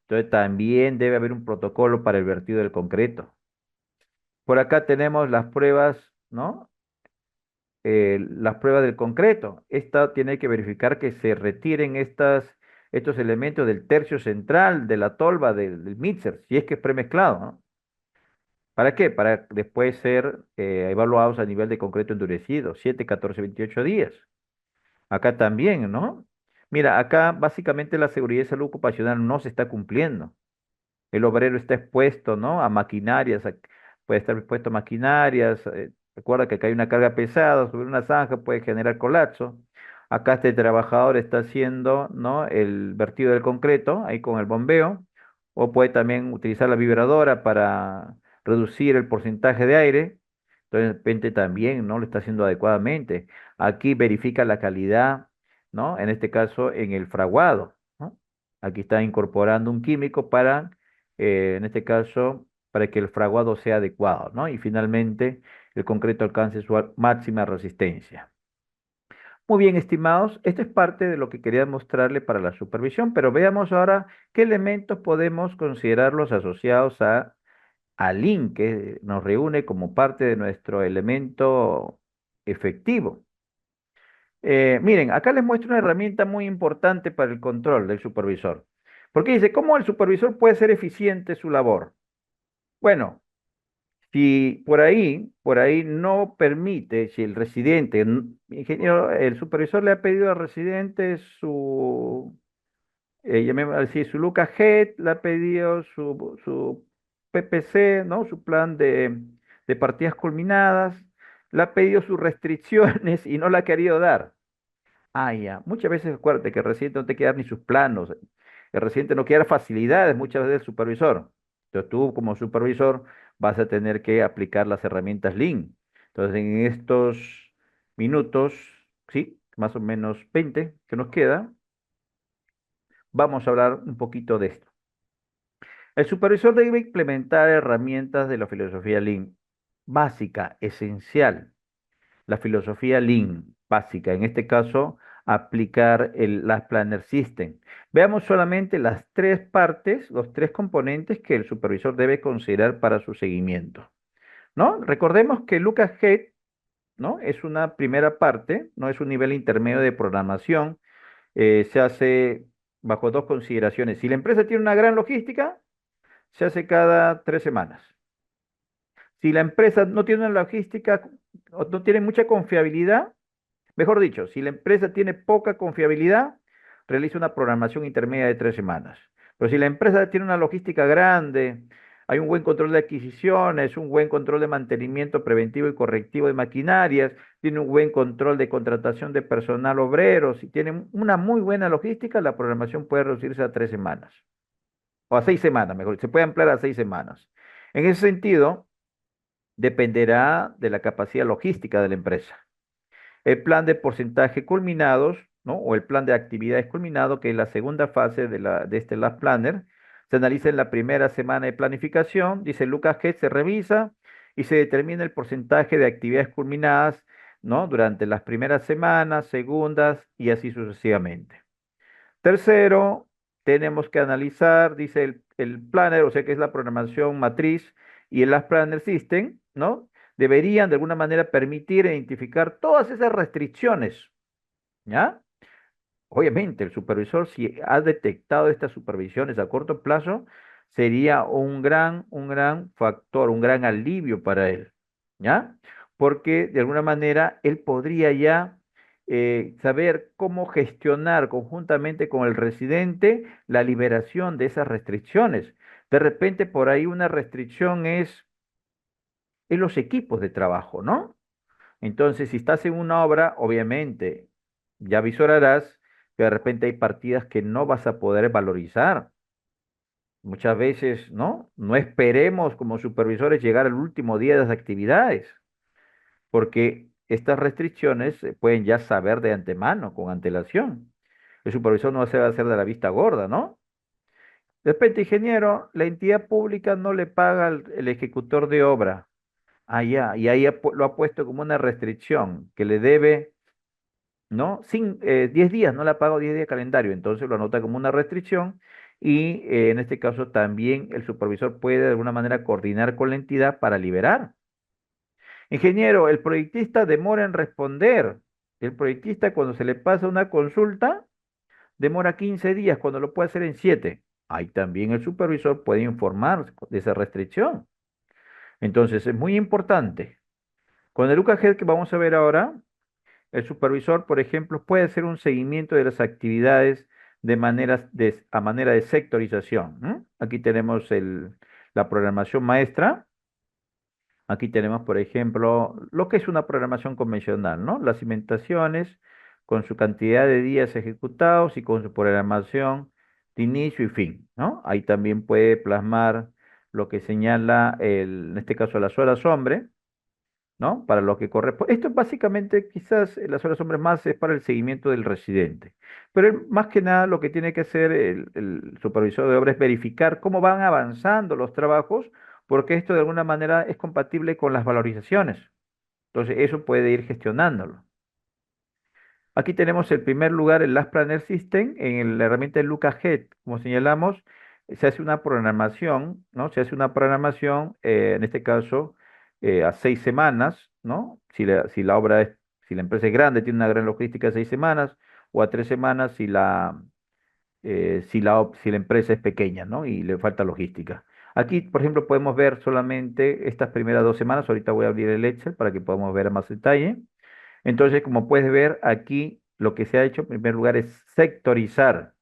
entonces también debe haber un protocolo para el vertido del concreto. Por acá tenemos las pruebas, ¿no? Las pruebas del concreto. Esta tiene que verificar que se retiren estos elementos del tercio central, de la tolva, del mixer, si es que es premezclado, ¿no? ¿Para qué? Para después ser evaluados a nivel de concreto endurecido, 7, 14, 28 días. Acá también, ¿no? Mira, acá básicamente la seguridad y salud ocupacional no se está cumpliendo. El obrero está expuesto, ¿no? A maquinarias, puede estar expuesto a maquinarias. Recuerda que acá hay una carga pesada sobre una zanja, puede generar colapso. Acá este trabajador está haciendo, ¿no? El vertido del concreto, ahí con el bombeo, o puede también utilizar la vibradora para reducir el porcentaje de aire. Entonces, de repente también, ¿no? Lo está haciendo adecuadamente. Aquí verifica la calidad, ¿no? En este caso, en el fraguado, ¿no? Aquí está incorporando un químico para en este caso, para que el fraguado sea adecuado, ¿no? Y finalmente el concreto alcance su máxima resistencia. Muy bien, estimados, esto es parte de lo que quería mostrarle para la supervisión, pero veamos ahora qué elementos podemos considerarlos asociados al link que nos reúne como parte de nuestro elemento efectivo. Miren, acá les muestro una herramienta muy importante para el control del supervisor. Porque dice, ¿cómo el supervisor puede ser eficiente su labor? Bueno, si por ahí no permite, si el residente, ingeniero, el supervisor le ha pedido al residente llamémoslo así, su Lucas Head, le ha pedido su PPC, ¿no? Su plan de partidas culminadas, le ha pedido sus restricciones y no la ha querido dar. Ah, ya. Muchas veces acuérdate que el residente no te quiere dar ni sus planos. El residente no quiere dar facilidades muchas veces del supervisor. Entonces tú como supervisor vas a tener que aplicar las herramientas Lean. Entonces en estos minutos, ¿sí? Más o menos 20 que nos queda, vamos a hablar un poquito de esto. El supervisor debe implementar herramientas de la filosofía Lean, básica, esencial. La filosofía Lean, básica, en este caso, aplicar las Planner System. Veamos solamente las tres partes, los tres componentes que el supervisor debe considerar para su seguimiento, ¿no? Recordemos que Lucas Head, ¿no? Es una primera parte, no es un nivel intermedio de programación, se hace bajo dos consideraciones. Si la empresa tiene una gran logística, se hace cada 3 semanas. Si la empresa no tiene una logística o no tiene mucha confiabilidad, mejor dicho, si la empresa tiene poca confiabilidad, realiza una programación intermedia de 3 semanas. Pero si la empresa tiene una logística grande, hay un buen control de adquisiciones, un buen control de mantenimiento preventivo y correctivo de maquinarias, tiene un buen control de contratación de personal obrero, si tiene una muy buena logística, la programación puede reducirse a 3 semanas, o a 6 semanas, mejor, se puede ampliar a 6 semanas. En ese sentido, dependerá de la capacidad logística de la empresa. El plan de porcentaje culminados, ¿no? O el plan de actividades culminado, que es la segunda fase de este Last Planner, se analiza en la primera semana de planificación, dice Lucas Head, se revisa y se determina el porcentaje de actividades culminadas, ¿no? Durante las primeras semanas, segundas y así sucesivamente. Tercero, tenemos que analizar, dice el planner, o sea que es la programación matriz y el Last Planner System, ¿no? Deberían de alguna manera permitir identificar todas esas restricciones, ¿ya? Obviamente, el supervisor, si ha detectado estas supervisiones a corto plazo, sería un gran factor, un gran alivio para él, ¿ya? Porque de alguna manera él podría ya saber cómo gestionar conjuntamente con el residente la liberación de esas restricciones. De repente, por ahí una restricción es en los equipos de trabajo, ¿no? Entonces, si estás en una obra, obviamente, ya visorarás que de repente hay partidas que no vas a poder valorizar. Muchas veces, ¿no? No esperemos como supervisores llegar al último día de las actividades, porque estas restricciones se pueden ya saber de antemano, con antelación. El supervisor no se va a hacer de la vista gorda, ¿no? De repente, ingeniero, la entidad pública no le paga el ejecutor de obra. Ah, ya, y ahí lo ha puesto como una restricción que le debe, ¿no? 10 días, no le ha pagado 10 días de calendario, entonces lo anota como una restricción y en este caso también el supervisor puede de alguna manera coordinar con la entidad para liberar. Ingeniero, el proyectista demora en responder. El proyectista cuando se le pasa una consulta demora 15 días, cuando lo puede hacer en 7. Ahí también el supervisor puede informar de esa restricción. Entonces es muy importante. Con el UKG que vamos a ver ahora, el supervisor, por ejemplo, puede hacer un seguimiento de las actividades a manera de sectorización. Aquí tenemos la programación maestra. Aquí tenemos, por ejemplo, lo que es una programación convencional, ¿no? Las cimentaciones con su cantidad de días ejecutados y con su programación de inicio y fin, ¿no? Ahí también puede plasmar lo que señala, en este caso, las horas hombre, ¿no? Para lo que corresponde. Esto básicamente quizás las horas hombres más es para el seguimiento del residente. Pero más que nada lo que tiene que hacer el supervisor de obra es verificar cómo van avanzando los trabajos, porque esto de alguna manera es compatible con las valorizaciones. Entonces eso puede ir gestionándolo. Aquí tenemos el primer lugar, el Last Planner System, en la herramienta de LucaHead. Como señalamos, se hace una programación, ¿no? Se hace una programación, en este caso, a 6 semanas, ¿no? Si la empresa es grande, tiene una gran logística, 6 semanas, o a 3 semanas si la empresa es pequeña, ¿no? Y le falta logística. Aquí, por ejemplo, podemos ver solamente estas primeras 2 semanas. Ahorita voy a abrir el Excel para que podamos ver a más detalle. Entonces, como puedes ver aquí, lo que se ha hecho en primer lugar es sectorizar.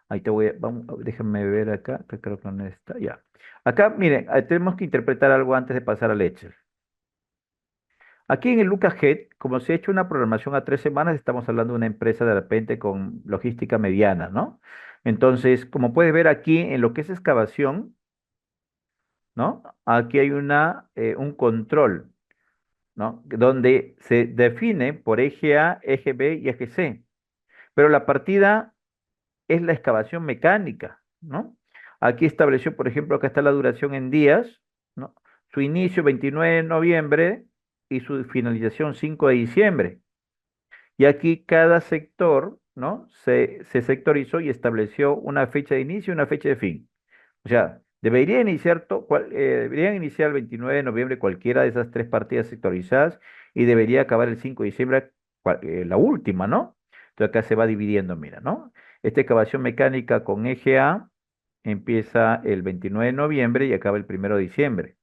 Ahí te voy a, vamos, déjame ver acá, que creo que no está, ya. Acá, miren, tenemos que interpretar algo antes de pasar al Excel. Aquí en el LucaHead, como se ha hecho una programación a 3 semanas, estamos hablando de una empresa de repente con logística mediana, ¿no? Entonces, como puedes ver aquí en lo que es excavación, ¿no? Aquí hay un control, ¿no? Donde se define por eje A, eje B y eje C. Pero la partida es la excavación mecánica, ¿no? Aquí estableció, por ejemplo, acá está la duración en días, ¿no? Su inicio 29 de noviembre y su finalización 5 de diciembre. Y aquí cada sector, ¿no? Se sectorizó y estableció una fecha de inicio y una fecha de fin. O sea, deberían iniciar el 29 de noviembre cualquiera de esas tres partidas sectorizadas y debería acabar el 5 de diciembre la última, ¿no? Entonces acá se va dividiendo, mira, ¿no? Esta excavación mecánica con eje A empieza el 29 de noviembre y acaba el 1 de diciembre.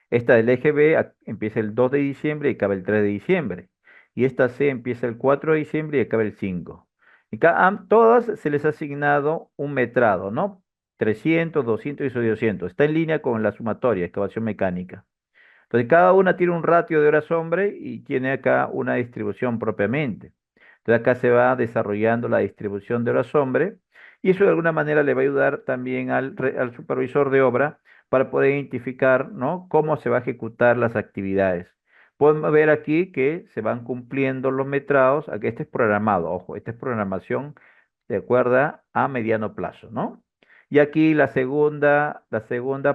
Esta del eje B empieza el 2 de diciembre y acaba el 3 de diciembre. Y esta C empieza el 4 de diciembre y acaba el 5. Y todas se les ha asignado un metrado, ¿no? 300, 200 y 200. Está en línea con la sumatoria, excavación mecánica. Entonces, cada una tiene un ratio de horas hombre y tiene acá una distribución propiamente. Entonces, acá se va desarrollando la distribución de horas hombre y eso de alguna manera le va a ayudar también al supervisor de obra para poder identificar, ¿no? Cómo se va a ejecutar las actividades. Podemos ver aquí que se van cumpliendo los metrados. Aquí este es programado, ojo, esta es programación de acuerdo a mediano plazo, ¿no? Y aquí la segunda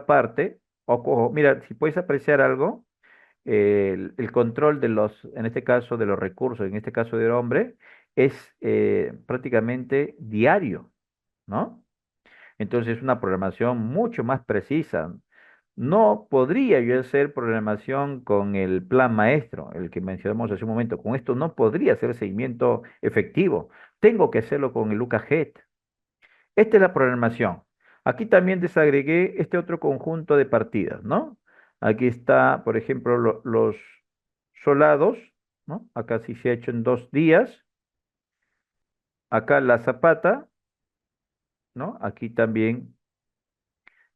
parte. Ojo, mira, si puedes apreciar algo, el control en este caso, de los recursos, en este caso del hombre, es prácticamente diario, ¿no? Entonces es una programación mucho más precisa. No podría yo hacer programación con el plan maestro, el que mencionamos hace un momento. Con esto no podría hacer seguimiento efectivo. Tengo que hacerlo con el LucaJet. Esta es la programación. Aquí también desagregué este otro conjunto de partidas, ¿no? Aquí está, por ejemplo, los solados, ¿no? Acá sí se ha hecho en 2 días. Acá la zapata, ¿no? Aquí también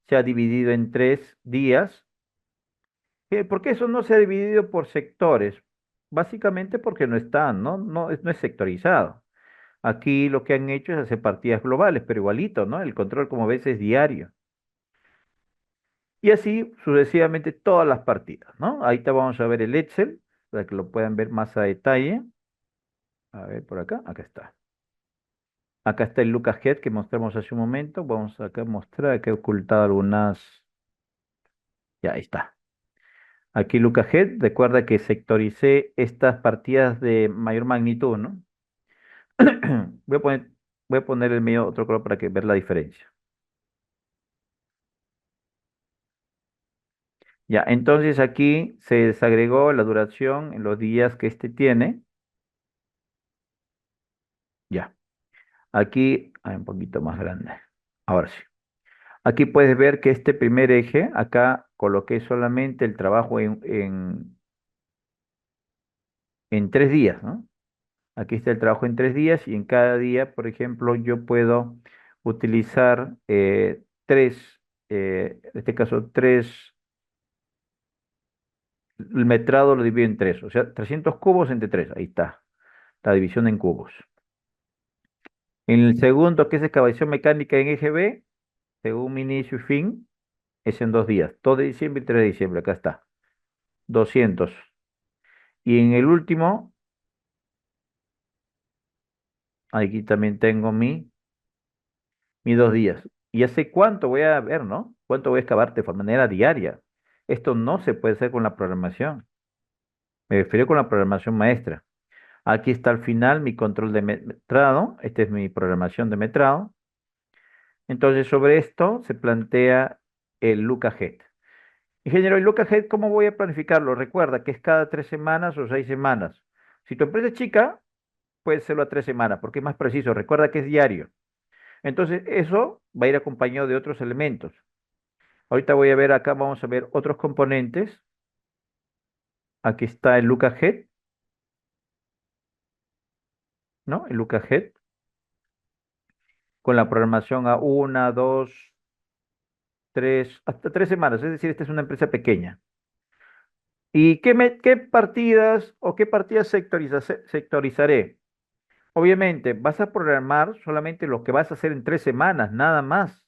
se ha dividido en 3 días. ¿Por qué eso no se ha dividido por sectores? Básicamente porque no están, ¿no? No es sectorizado. Aquí lo que han hecho es hacer partidas globales, pero igualito, ¿no? El control, como ves, es diario. Y así sucesivamente todas las partidas, ¿no? Ahí te vamos a ver el Excel para que lo puedan ver más a detalle. A ver, por acá está. Acá está el LucaJet que mostramos hace un momento. Vamos acá a mostrar que he ocultado algunas. Ya, ahí está. Aquí LucaJet, recuerda que sectoricé estas partidas de mayor magnitud, ¿no? Voy a poner, voy a poner el mío otro color para que ver la diferencia. Ya, entonces aquí se desagregó la duración en los días que este tiene. Ya. Aquí hay un poquito más grande. Ahora sí. Aquí puedes ver que este primer eje, acá coloqué solamente el trabajo en 3 días, ¿no? Aquí está el trabajo en 3 días y en cada día, por ejemplo, yo puedo utilizar en este caso, el metrado lo divido en tres, o sea, 300 cubos entre tres, ahí está, la división en cubos. En el segundo, que es excavación mecánica en eje B, según mi inicio y fin, es en 2 días, 2 de diciembre y 3 de diciembre, acá está, 200. Y en el último, aquí también tengo mis 2 días. Y hace cuánto voy a ver, ¿no? Cuánto voy a excavar de manera diaria. Esto no se puede hacer con la programación. Me refiero con la programación maestra. Aquí está al final mi control de metrado. Esta es mi programación de metrado. Entonces, sobre esto se plantea el LucaJet. Ingeniero, ¿el LucaJet cómo voy a planificarlo? Recuerda que es cada 3 semanas o 6 semanas. Si tu empresa es chica, puedes hacerlo a 3 semanas, porque es más preciso. Recuerda que es diario. Entonces, eso va a ir acompañado de otros elementos. Ahorita voy a ver acá, vamos a ver otros componentes. Aquí está el LucaJet, ¿no? El LucaJet con la programación a 1, 2, 3, hasta 3 semanas. Es decir, esta es una empresa pequeña. ¿Y qué partidas o qué partidas sectorizaré? Obviamente, vas a programar solamente lo que vas a hacer en 3 semanas, nada más.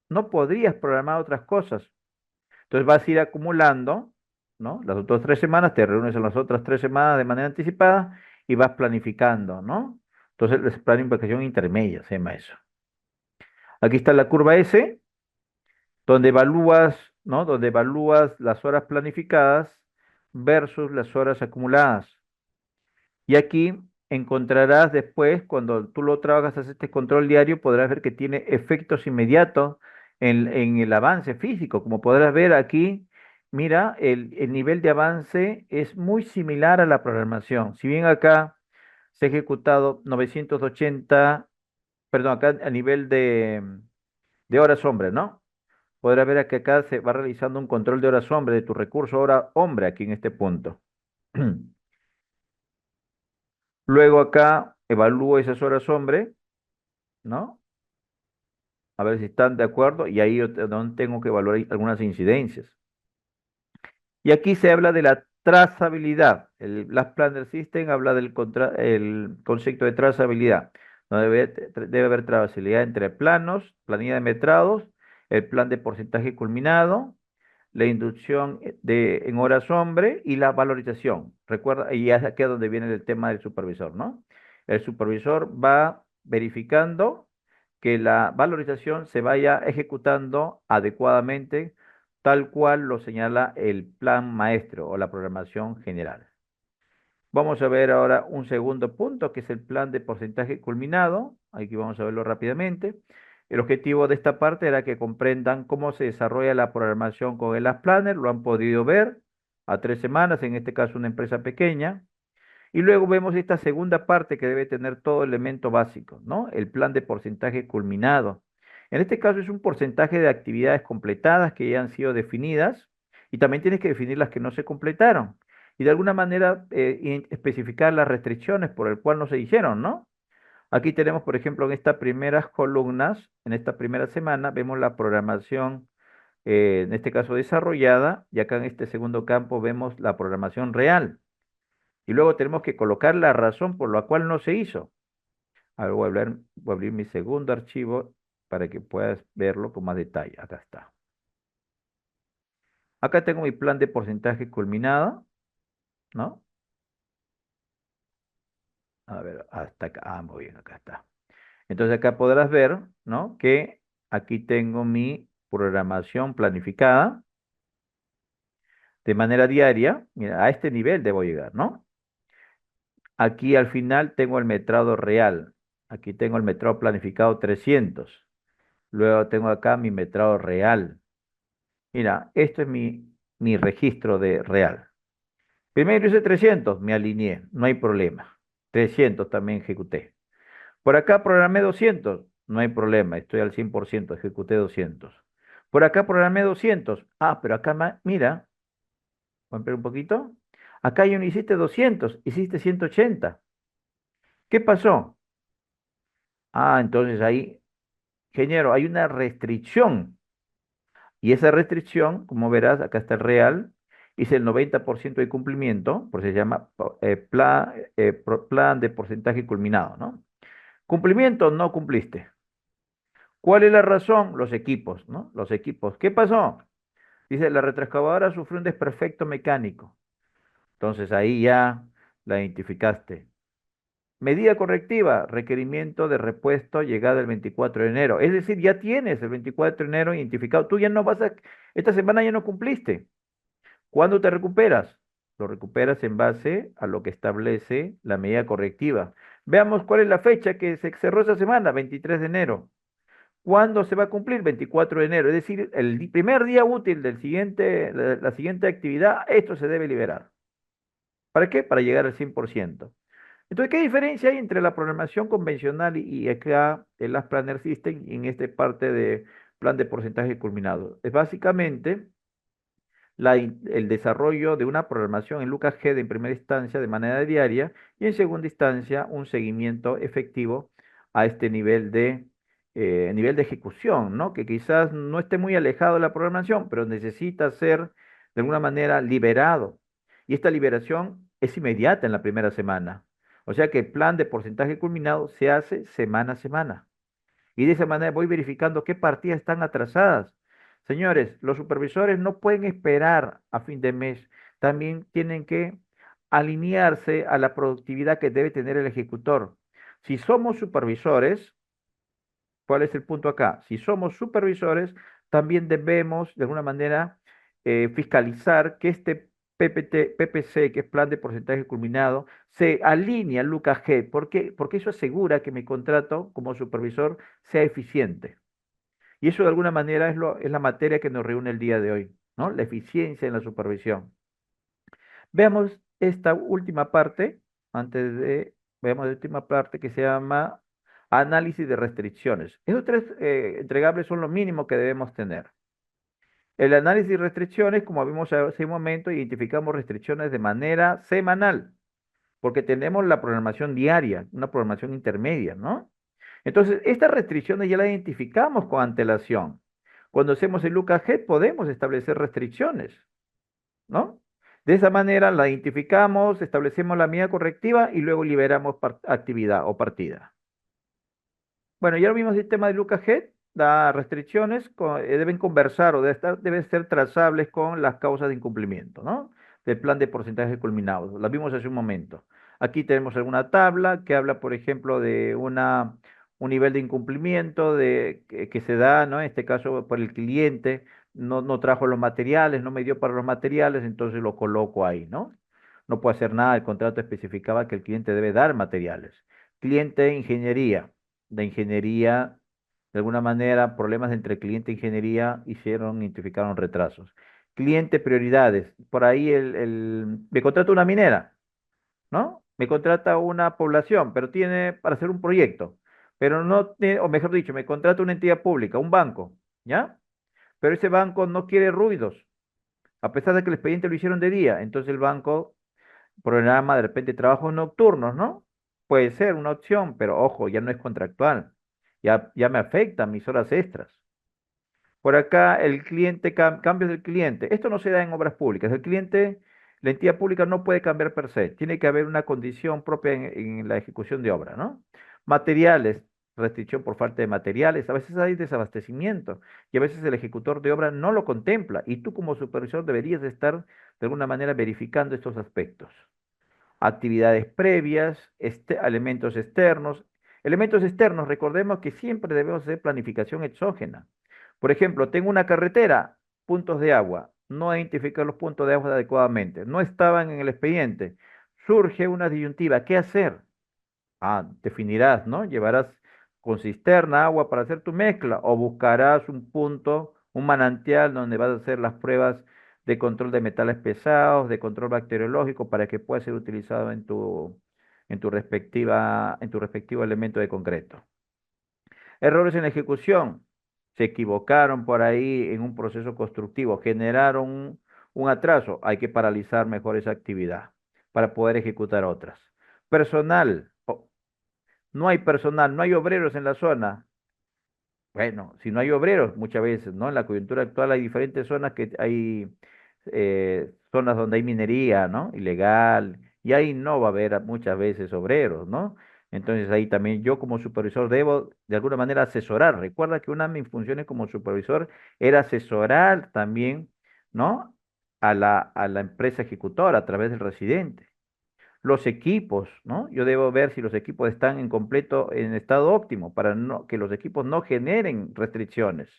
No podrías programar otras cosas. Entonces vas a ir acumulando, ¿no? Las otras 3 semanas, te reúnes en las otras 3 semanas de manera anticipada y vas planificando, ¿no? Entonces, es planificación intermedia, se llama eso. Aquí está la curva S, donde evalúas, ¿no? Donde evalúas las horas planificadas versus las horas acumuladas. Y aquí encontrarás después, cuando tú lo trabajas, haces este control diario, podrás ver que tiene efectos inmediatos en el avance físico. Como podrás ver aquí, mira, el nivel de avance es muy similar a la programación. Si bien acá se ha ejecutado 980, perdón, acá a nivel de horas hombre, ¿no? Podrás ver que acá se va realizando un control de horas hombre, de tu recurso hora hombre aquí en este punto. Luego acá evalúo esas horas hombre, ¿no? A ver si están de acuerdo y ahí donde tengo que evaluar algunas incidencias. Y aquí se habla de la trazabilidad. El Blast Planner System habla el concepto de trazabilidad. No debe haber trazabilidad entre planos, planilla de metrados, el plan de porcentaje culminado, la inducción en horas hombre y la valorización. Recuerda, y es aquí donde viene el tema del supervisor, ¿no? El supervisor va verificando que la valorización se vaya ejecutando adecuadamente, tal cual lo señala el plan maestro o la programación general. Vamos a ver ahora un segundo punto, que es el plan de porcentaje culminado. Aquí vamos a verlo rápidamente. El objetivo de esta parte era que comprendan cómo se desarrolla la programación con el Last Planner. Lo han podido ver a 3 semanas, en este caso una empresa pequeña. Y luego vemos esta segunda parte que debe tener todo elemento básico, ¿no? El plan de porcentaje culminado. En este caso es un porcentaje de actividades completadas que ya han sido definidas y también tienes que definir las que no se completaron y de alguna manera especificar las restricciones por el cual no se hicieron, ¿no? Aquí tenemos, por ejemplo, en estas primeras columnas, en esta primera semana, vemos la programación, en este caso desarrollada, y acá en este segundo campo vemos la programación real. Y luego tenemos que colocar la razón por la cual no se hizo. A ver, voy a abrir mi segundo archivo para que puedas verlo con más detalle. Acá está. Acá tengo mi plan de porcentaje culminado, ¿no? A ver, hasta acá. Ah, muy bien, acá está. Entonces acá podrás ver, ¿no? Que aquí tengo mi programación planificada de manera diaria. Mira, a este nivel debo llegar, ¿no? Aquí al final tengo el metrado real. Aquí tengo el metrado planificado 300. Luego tengo acá mi metrado real. Mira, esto es mi registro de real. Primero hice 300, me alineé, no hay problema. 300 también ejecuté. Por acá programé 200, no hay problema, estoy al 100%, ejecuté 200. Por acá programé 200, pero acá, mira, voy a ampliar un poquito. Acá ya no hiciste 200, hiciste 180. ¿Qué pasó? Entonces ahí, ingeniero, hay una restricción. Y esa restricción, como verás, acá está el real, hice el 90% de cumplimiento, por eso se llama plan de porcentaje culminado, ¿no? Cumplimiento, no cumpliste. ¿Cuál es la razón? Los equipos, ¿no? Los equipos. ¿Qué pasó? Dice, la retroexcavadora sufrió un desperfecto mecánico. Entonces ahí ya la identificaste. Medida correctiva, requerimiento de repuesto llegada el 24 de enero. Es decir, ya tienes el 24 de enero identificado. Tú ya no vas a, esta semana ya no cumpliste. ¿Cuándo te recuperas? Lo recuperas en base a lo que establece la medida correctiva. Veamos cuál es la fecha que se cerró esa semana, 23 de enero. ¿Cuándo se va a cumplir? 24 de enero. Es decir, el primer día útil del siguiente, de la siguiente actividad, esto se debe liberar. ¿Para qué? Para llegar al 100%. Entonces, ¿qué diferencia hay entre la programación convencional y acá el Last Planner System y en esta parte de plan de porcentaje culminado? Es básicamente el desarrollo de una programación en Lucas G en primera instancia de manera diaria y en segunda instancia un seguimiento efectivo a este nivel de ejecución, ¿no? Que quizás no esté muy alejado de la programación, pero necesita ser de alguna manera liberado. Y esta liberación es inmediata en la primera semana. O sea que el plan de porcentaje culminado se hace semana a semana. Y de esa manera voy verificando qué partidas están atrasadas. Señores, los supervisores no pueden esperar a fin de mes. también tienen que alinearse a la productividad que debe tener el ejecutor. Si somos supervisores, ¿cuál es el punto acá? Si somos supervisores, también debemos, de alguna manera, fiscalizar que este PPC, que es plan de porcentaje culminado, se alinee al Lucas G. ¿Por qué? Porque eso asegura que mi contrato como supervisor sea eficiente. Y eso de alguna manera es la materia que nos reúne el día de hoy, ¿no? La eficiencia en la supervisión. Veamos esta última parte, veamos la última parte que se llama análisis de restricciones. Esos tres entregables son lo mínimo que debemos tener. El análisis de restricciones, como vimos hace un momento, identificamos restricciones de manera semanal, porque tenemos la programación diaria, una programación intermedia, ¿no? Entonces, estas restricciones ya las identificamos con antelación. Cuando hacemos el UKG podemos establecer restricciones, ¿no? De esa manera la identificamos, establecemos la medida correctiva y luego liberamos actividad o partida. Bueno, ya lo vimos el tema de Lucas Head, las restricciones deben conversar o deben ser trazables con las causas de incumplimiento, ¿no? Del plan de porcentaje culminado. Las vimos hace un momento. Aquí tenemos alguna tabla que habla, por ejemplo, de un nivel de incumplimiento que se da, ¿no? En este caso, por el cliente, no trajo los materiales, no me dio para los materiales, entonces lo coloco ahí, ¿no? No puedo hacer nada, el contrato especificaba que el cliente debe dar materiales. Cliente de ingeniería, de alguna manera, problemas entre cliente e ingeniería identificaron retrasos. Cliente prioridades, por ahí me contrata una minera, ¿no? Me contrata una población, pero tiene para hacer un proyecto, pero no tiene, o mejor dicho, me contrata una entidad pública, un banco, ¿ya? Pero ese banco no quiere ruidos, a pesar de que el expediente lo hicieron de día, entonces el banco programa de repente trabajos nocturnos, ¿no? Puede ser una opción, pero ojo, ya no es contractual. Ya me afecta mis horas extras. Por acá, el cliente, cambios del cliente. Esto no se da en obras públicas. El cliente, la entidad pública no puede cambiar per se. Tiene que haber una condición propia en la ejecución de obra, ¿no? Materiales, restricción por falta de materiales. A veces hay desabastecimiento y a veces el ejecutor de obra no lo contempla y tú como supervisor deberías estar de alguna manera verificando estos aspectos. Actividades previas, elementos externos. Elementos externos, recordemos que siempre debemos hacer planificación exógena. Por ejemplo, tengo una carretera, puntos de agua, no identificar los puntos de agua adecuadamente, no estaban en el expediente. Surge una disyuntiva, ¿qué hacer? Definirás, ¿no? Llevarás con cisterna agua para hacer tu mezcla o buscarás un punto, un manantial donde vas a hacer las pruebas de control de metales pesados, de control bacteriológico para que pueda ser utilizado en tu respectivo elemento de concreto. Errores en la ejecución. Se equivocaron por ahí en un proceso constructivo, generaron un atraso. Hay que paralizar mejor esa actividad para poder ejecutar otras. Personal. No hay personal, no hay obreros en la zona. Bueno, si no hay obreros, muchas veces, ¿no? En la coyuntura actual hay diferentes zonas que hay zonas donde hay minería, ¿no? Ilegal, y ahí no va a haber muchas veces obreros, ¿no? Entonces ahí también yo como supervisor debo de alguna manera asesorar. Recuerda que una de mis funciones como supervisor era asesorar también, ¿no? A la empresa ejecutora a través del residente. Los equipos, ¿no? Yo debo ver si los equipos están en estado óptimo para que los equipos no generen restricciones.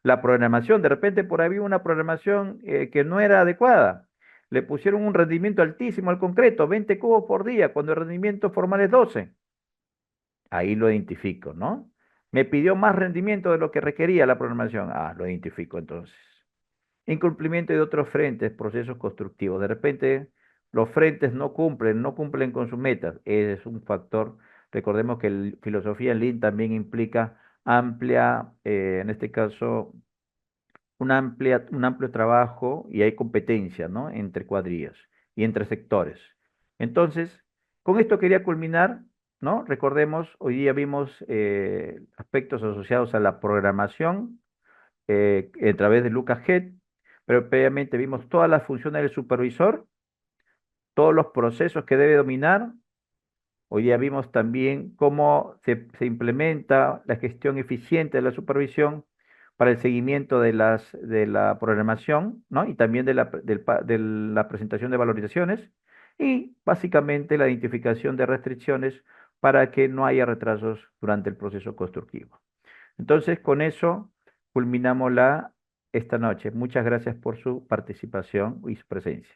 La programación, de repente por ahí había una programación que no era adecuada. Le pusieron un rendimiento altísimo al concreto, 20 cubos por día, cuando el rendimiento formal es 12. Ahí lo identifico, ¿no? Me pidió más rendimiento de lo que requería la programación. Lo identifico entonces. Incumplimiento de otros frentes, procesos constructivos. De repente los frentes no cumplen con sus metas. Ese es un factor. Recordemos que filosofía en Lean también implica en este caso, un amplio trabajo y hay competencia, ¿no? Entre cuadrillas y entre sectores. Entonces, con esto quería culminar, ¿no? Recordemos, hoy día vimos aspectos asociados a la programación a través de Lucas Head, pero previamente vimos todas las funciones del supervisor, todos los procesos que debe dominar. Hoy día vimos también cómo se implementa la gestión eficiente de la supervisión, para el seguimiento de la programación, ¿no? Y también de la presentación de valorizaciones y básicamente la identificación de restricciones para que no haya retrasos durante el proceso constructivo. Entonces, con eso culminamos esta noche. Muchas gracias por su participación y su presencia.